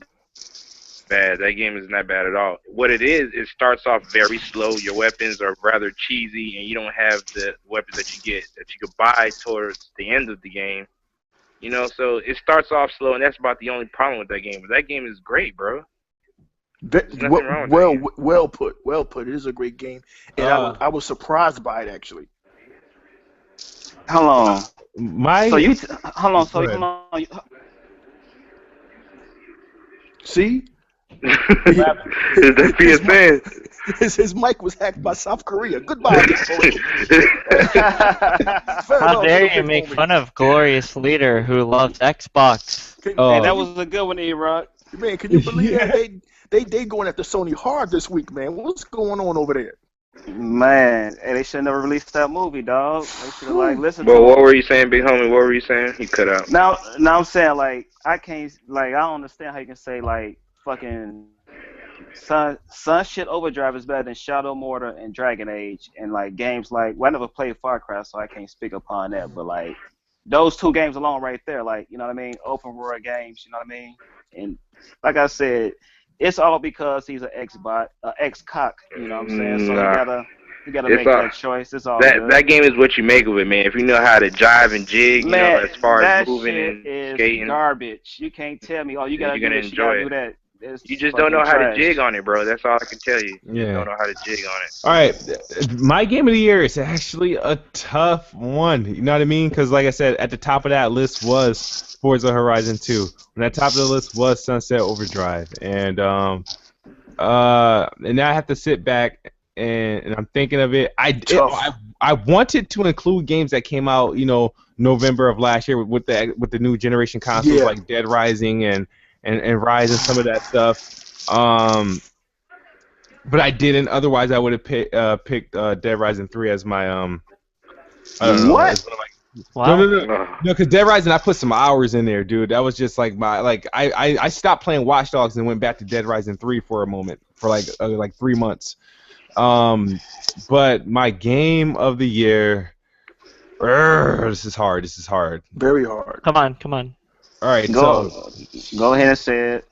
bad? That game is not bad at all. What it is, it starts off very slow. Your weapons are rather cheesy, and you don't have the weapons that you could buy towards the end of the game. You know, so it starts off slow, and that's about the only problem with that game. But that game is great, bro. There's nothing wrong with that game. Well put. It is a great game, and I was surprised by it actually. Hold on. My So hold on. So Go ahead. hold on. See, Is that being said? his mic was hacked by South Korea. Goodbye, big homie. How dare you make fun of glorious leader who loves Xbox? Hey, that was a good one, E-Rock. Man, can you believe that they going after Sony hard this week, man? What's going on over there? Man, hey, they should never released that movie, dog. They should have listened But to what it. were you saying, big homie? What were you saying? You cut out. Now I'm saying I can't I don't understand how you can say fucking Sunshine Overdrive is better than Shadow Mortar and Dragon Age and games well, I never played Far Cry, so I can't speak upon that. But those two games alone right there, you know what I mean, open world games, you know what I mean. And like I said, it's all because he's an ex-cock, you know what I'm saying. So you gotta make that choice. It's all good. That game is what you make of it, man. If you know how to jive and jig, Man, as far as that moving shit and is skating, garbage. You can't tell me, oh, you gotta you're do gonna this, you enjoy gotta it. do that. It's You just don't know fucking how trash. to jig on it, bro. That's all I can tell you. You Yeah. just don't know how to jig on it. All right, my game of the year is actually a tough one. You know what I mean? Because like I said, at the top of that list was Forza Horizon 2. And at the top of the list was Sunset Overdrive. And now I have to sit back and I'm thinking of it. I wanted to include games that came out, November of last year with the new generation consoles like Dead Rising and Rise and some of that stuff. But I didn't. Otherwise, I would have picked Dead Rising 3 as my I don't know. What? As one of my, Wow. No, because Dead Rising, I put some hours in there, dude. That was just I stopped playing Watch Dogs and went back to Dead Rising 3 for a moment for like 3 months. But my game of the year, this is hard. Very hard. Come on. All right, Go ahead and say it.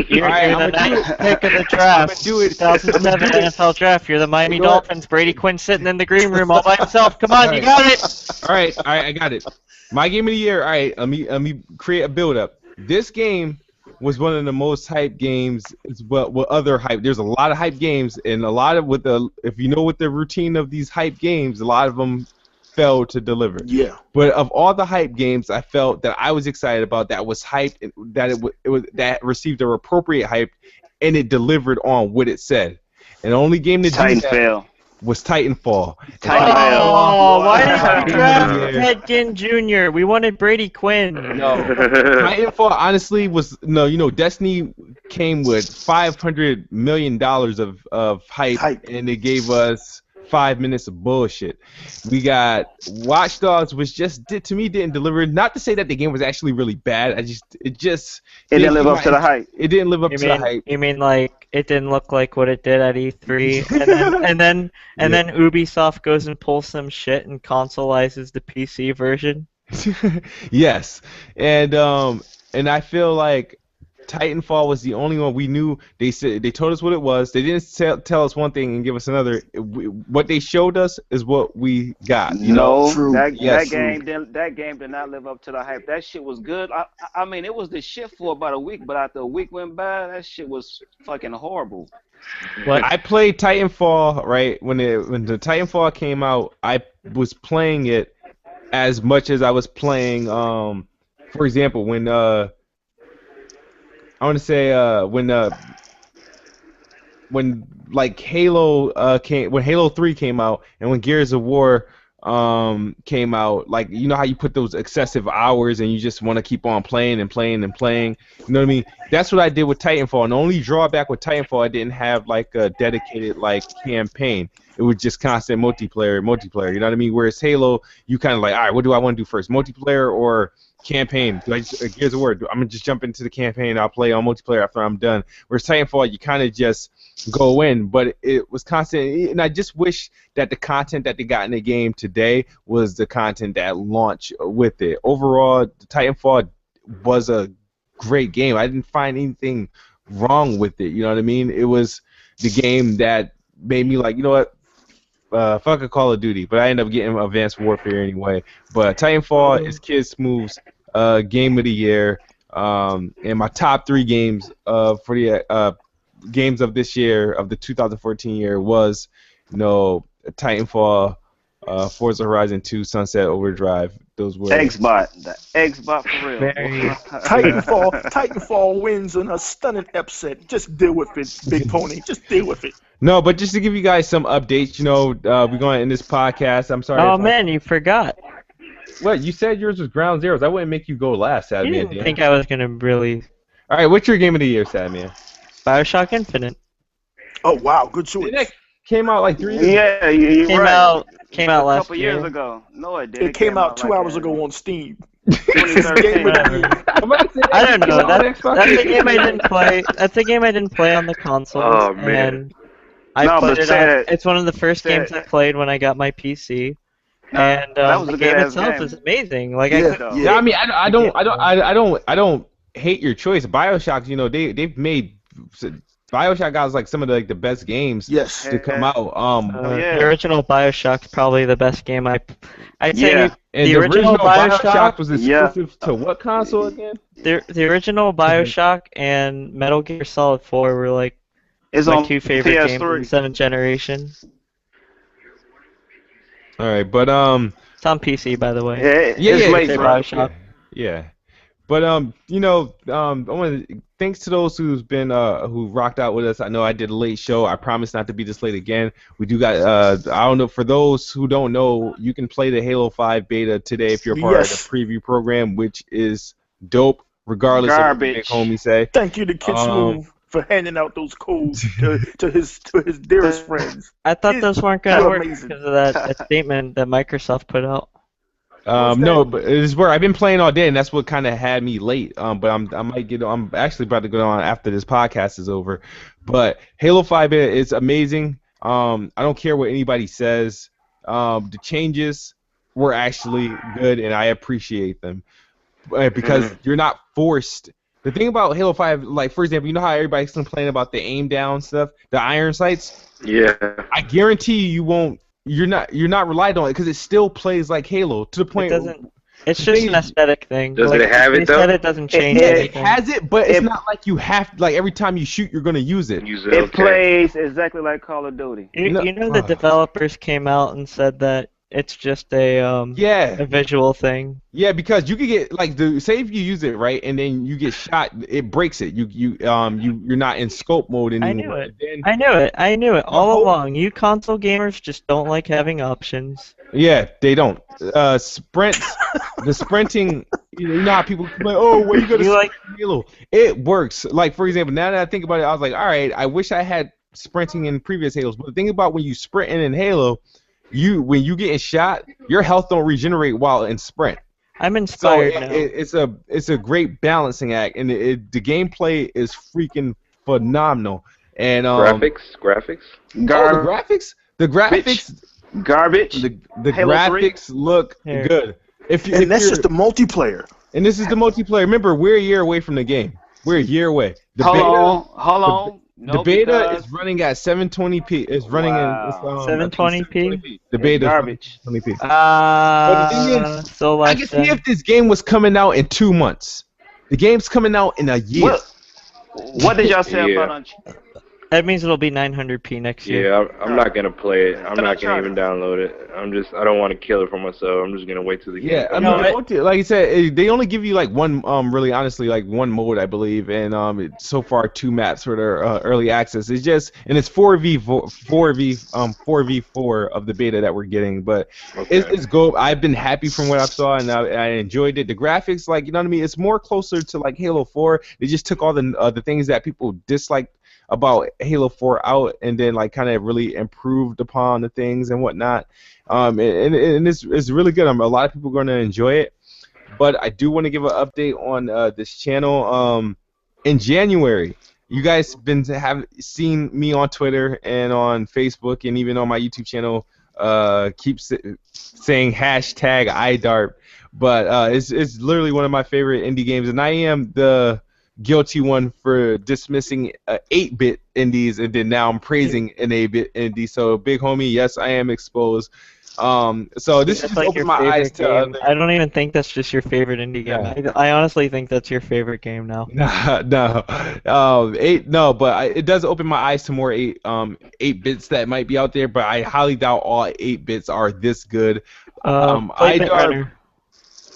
You're Alright, the I'm gonna ninth pick of the draft. do it. 2007 NFL draft. You're the Miami You know what? Dolphins. Brady Quinn sitting in the green room all by himself. Come on, you got it. All right, I got it. My game of the year. All right, let me create a build up. This game was one of the most hyped games. But what other hype? There's a lot of hype games, and a lot of if you know what the routine of these hype games, a lot of them failed to deliver. Yeah. But of all the hype games, I felt that I was excited about that was hyped, that it was that received a appropriate hype, and it delivered on what it said. And the only game to do that Titanfall. was Titanfall. Titanfall. Oh, why did Wow. you draft Ted Ginn Jr.? We wanted Brady Quinn. No, Titanfall honestly was no. You know, Destiny came with $500 million of hype, and they gave us 5 minutes of bullshit. We got Watch Dogs, which didn't deliver. Not to say that the game was actually really bad. It didn't live up to the hype. It didn't live up to the hype. You mean like it didn't look like what it did at E3, and then Ubisoft goes and pulls some shit and consoleizes the PC version? Yes, and I feel like Titanfall was the only one we knew. They told us what it was. They didn't tell us one thing and give us another. What they showed us is what we got. You know? True. That game did not live up to the hype. That shit was good. I mean, it was the shit for about a week, but after a week went by, that shit was fucking horrible. What? I played Titanfall right when the Titanfall came out. I was playing it as much as I was playing. For example, when I want to say when like Halo when Halo 3 came out, and when Gears of War came out, like, you know how you put those excessive hours and you just want to keep on playing and playing and playing, you know what I mean? That's what I did with Titanfall. And the only drawback with Titanfall, I didn't have like a dedicated like campaign. It was just constant multiplayer, you know what I mean? Whereas Halo, you kind of like, all right, what do I want to do first, multiplayer or campaign? Gears of War, I'm gonna just jump into the campaign. I'll play on multiplayer after I'm done. Whereas Titanfall, you kind of just go in, but it was constant. And I just wish that the content that they got in the game today was the content that launched with it. Overall, Titanfall was a great game. I didn't find anything wrong with it. You know what I mean? It was the game that made me like, you know what? Fuck a Call of Duty, but I ended up getting Advanced Warfare anyway. But Titanfall is Kid Smooth's game of the year, and my top 3 games for the games of this year, of the 2014 year, was, you know, Titanfall, Forza Horizon 2, Sunset Overdrive. Those were Xbot, the Xbot for real. Titanfall wins in a stunning upset. Just deal with it, Big Pony. Just deal with it. No, but just to give you guys some updates, you know, we're going to end this podcast. I'm sorry. Oh man, you forgot. What? You said yours was Ground Zeroes. I wouldn't make you go last, Sad You Man. didn't think I was gonna really. All right, what's your game of the year, Sad Man? BioShock Infinite. Oh wow, good choice. It came out like 3 years ago. Yeah, you're right. Came out a last couple year. years ago. No, it didn't. It came out 2 like hours ago on Steam. 2013. I don't know. That's a game I didn't play. That's a game I didn't play on the consoles. Oh, man. And I No, played but it on, say that- it's one of the first say games that- I played when I got my PC. And that was the a game good-ass itself game. is amazing. Like Yeah. Yeah, I mean, I don't hate your choice. BioShock, you know, they've made BioShock got like some of the, like, the best games Yes. to come out. yeah. The original BioShock's probably the best game I'd say Yeah. And the original BioShock was exclusive to what console again? the original BioShock and Metal Gear Solid 4 were like It's my on 2 favorite games in PS3. the 7th generation. All right, but It's on PC, by the way. yeah, it's yeah, late, say bro. BioShock. yeah. But you know, I want to thanks to those who's been who rocked out with us. I know I did a late show. I promise not to be this late again. We do got I don't know, for those who don't know, you can play the Halo 5 beta today if you're part of the preview program, which is dope regardless of what the big homie say. Thank you to Kid Smooth for handing out those codes to his dearest friends. I thought It's those weren't gonna work amazing. because of that statement that Microsoft put out. No, but it is where I've been playing all day, and that's what kind of had me late. But I'm actually about to go on after this podcast is over. But Halo 5 is amazing. I don't care what anybody says. The changes were actually good, and I appreciate them because you're not forced. The thing about Halo 5, like, for example, you know how everybody's complaining about the aim down stuff, the iron sights? Yeah. I guarantee you won't. You're not relied on it because it still plays like Halo to the point. It's The just thing an is, aesthetic thing. Does Like it have they it though? said, it doesn't change Yeah, it anything. has it, but it's it not like you have like every time you shoot, you're gonna use it. Use it, it okay. plays exactly like Call of Duty. No, You know the developers came out and said that it's just yeah, a visual thing. yeah, because you could get like say if you use it right and then you get shot, it breaks it. You're not in scope mode I knew anymore. it. And then I knew it. I knew it the all whole along. You console gamers just don't like having options. yeah, they don't. Sprints, the sprinting. You know how people come like, oh, where you gonna You sprint like in Halo? It works. Like for example, now that I think about it, I was like, all right, I wish I had sprinting in previous Halos. But the thing about when you sprint in Halo, when you getting shot, your health don't regenerate while in sprint. I'm So inspired now. it's a great balancing act, and the gameplay is freaking phenomenal. And Graphics. oh, Garbage. the graphics, Garbage. the Halo 3. graphics look Here. good. If And that's you're, just the multiplayer. and this is the multiplayer. Remember, we're a year away from the game. We're a year away. The Hold beta, on. Hold the, on. the No, beta because is running at 720p. It's running wow. I think 720p? The It's beta is running garbage. 720p. But the thing is, So I less can see if than. this game was coming out in 2 months. The game's coming out in a year. What did y'all say Yeah. about Uncharted? That means it'll be 900p next year. Yeah, I'm not gonna play it. I'm But not gonna Uncharted. even download it. I don't want to kill it for myself. I'm just gonna wait till the game Yeah, I comes mean, No, out. like I said, they only give you like one, really honestly, like one mode, I believe, and so far 2 maps for their early access. It's just, and it's 4v4 of the beta that we're getting, but Okay. it's go. I've been happy from what I saw, and I enjoyed it. The graphics, like you know what I mean, it's more closer to like Halo 4. They just took all the things that people disliked about Halo 4 out, and then like kind of really improved upon the things and whatnot. And it's really good. A lot of people are going to enjoy it. But I do want to give an update on this channel. In January, you guys have seen me on Twitter and on Facebook and even on my YouTube channel. Keep saying hashtag iDarb, but it's literally one of my favorite indie games, and I am the guilty one for dismissing 8-bit indies, and then now I'm praising an 8-bit indie. So big homie, yes, I am exposed. So this That's just like opened your my eyes favorite to game. other. I don't even think that's just your favorite indie game. Yeah. I honestly think that's your favorite game now. No, no, but it does open my eyes to more 8 bits that might be out there. But I highly doubt all 8 bits are this good. Play Bitrunner.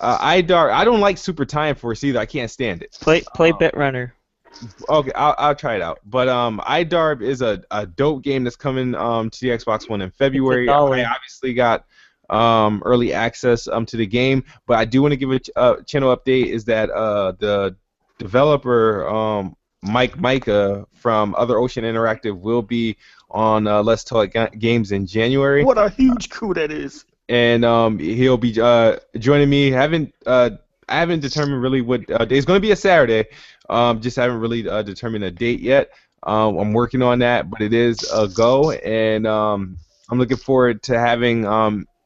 I don't like Super Time Force either. I can't stand it. Play Bitrunner. Okay, I'll try it out. But iDarb is a dope game that's coming to the Xbox One in February. I $1. obviously got early access to the game, but I do want to give a channel update. Is that the developer Mike Micah from Other Ocean Interactive will be on Let's Talk Games in January. What a huge coup that is. And he'll be joining me. I haven't determined really what day. It's going to be a Saturday. Just haven't really determined a date yet. I'm working on that, but it is a go, and I'm looking forward to having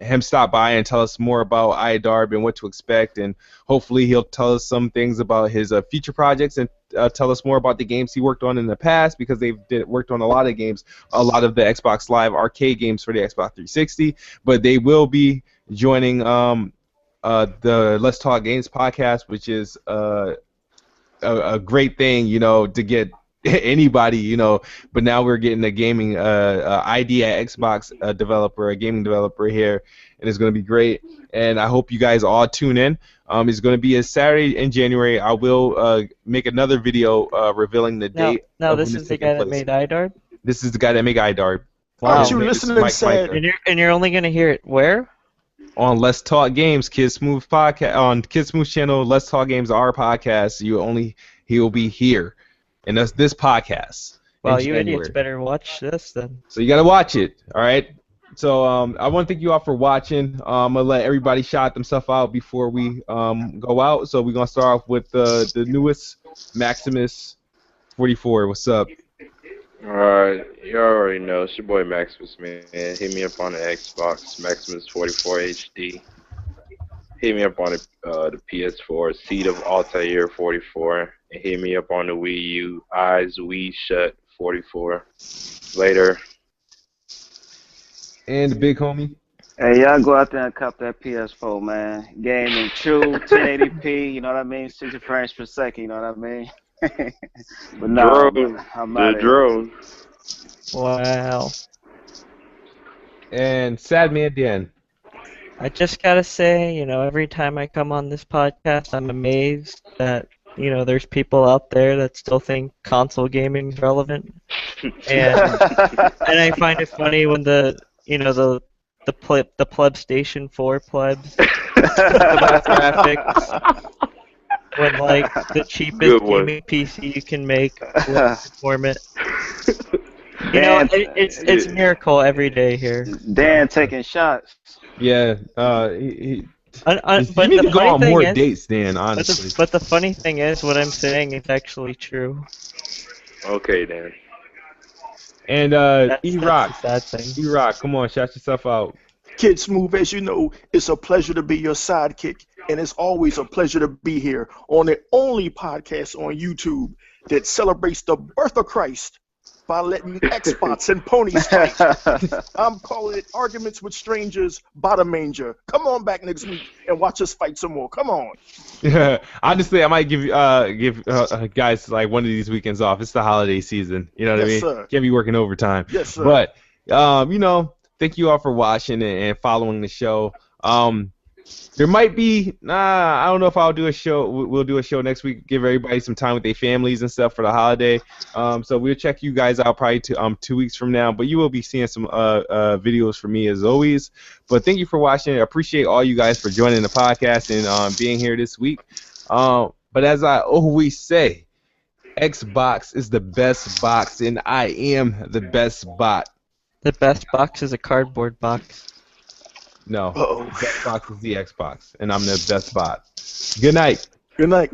him stop by and tell us more about iDarb and what to expect, and hopefully he'll tell us some things about his future projects and tell us more about the games he worked on in the past, because they've worked on a lot of games, a lot of the Xbox Live arcade games for the Xbox 360, but they will be joining the Let's Talk Games podcast, which is a great thing, to get anybody, but now we're getting a gaming ID at Xbox developer, a gaming developer here, and it's going to be great, and I hope you guys all tune in. It's going to be a Saturday in January. I will make another video revealing the date. Now of this when is it's the taking guy that place. made iDarb? This is the guy that made iDarb. Wow. Aren't His you name is listening Mike sad? Micah. And you're only gonna hear it where? On Let's Talk Games, Kid Smooth podcast, on Kid Smooth channel, Let's Talk Games, our podcast. He will be here, and that's this podcast. Well, in you January. idiots better watch this then. So you gotta watch it, all right? So I want to thank you all for watching. I'm gonna let everybody shout themselves out before we go out. So we're gonna start off with the newest Maximus 44. What's up? Alright, you already know, it's your boy Maximus, man. Hit me up on the Xbox, Maximus 44 HD. Hit me up on the PS4, Seed of Altair 44. And hit me up on the Wii U, Eyes We Shut 44. Later. And the big homie. Hey, y'all go out there and cop that PS4, man. Game in true 1080p, you know what I mean? 60 frames per second, you know what I mean? But no, but Drones. I'm The out of here. drones. Wow. And Sad Man Dan. I just gotta say, every time I come on this podcast, I'm amazed that, there's people out there that still think console gaming is relevant. And and I find it funny when the pleb station 4 plebs talk about graphics when like the cheapest Good one. gaming PC you can make will perform it. Dan, It's a miracle every day here. Dan taking shots. Yeah. You But need the to go funny on thing more is, dates, Dan. but Honestly. the funny thing is, what I'm saying is actually true. Okay, then. And That's E-Rock. the sad thing. E-Rock, come on, shout yourself out. Kid Smooth, as you know, it's a pleasure to be your sidekick, and it's always a pleasure to be here on the only podcast on YouTube that celebrates the birth of Christ by letting Xbox and ponies fight. I'm calling it Arguments with Strangers by the Manger. Come on back next week and watch us fight some more. Come on. Honestly, I might give guys like one of these weekends off. It's the holiday season. You know what I Yes, mean? sir. Can't be working overtime. Yes, sir. But thank you all for watching and following the show. There might be, I don't know if I'll do a show. We'll do a show next week. Give everybody some time with their families and stuff for the holiday. So we'll check you guys out probably 2 weeks from now. But you will be seeing some videos from me as always. But thank you for watching. I appreciate all you guys for joining the podcast and being here this week. But as I always say, Xbox is the best box, and I am the best bot. The best box is a cardboard box. No, Uh-oh. the best box is the Xbox, and I'm the best bot. Good night. Good night.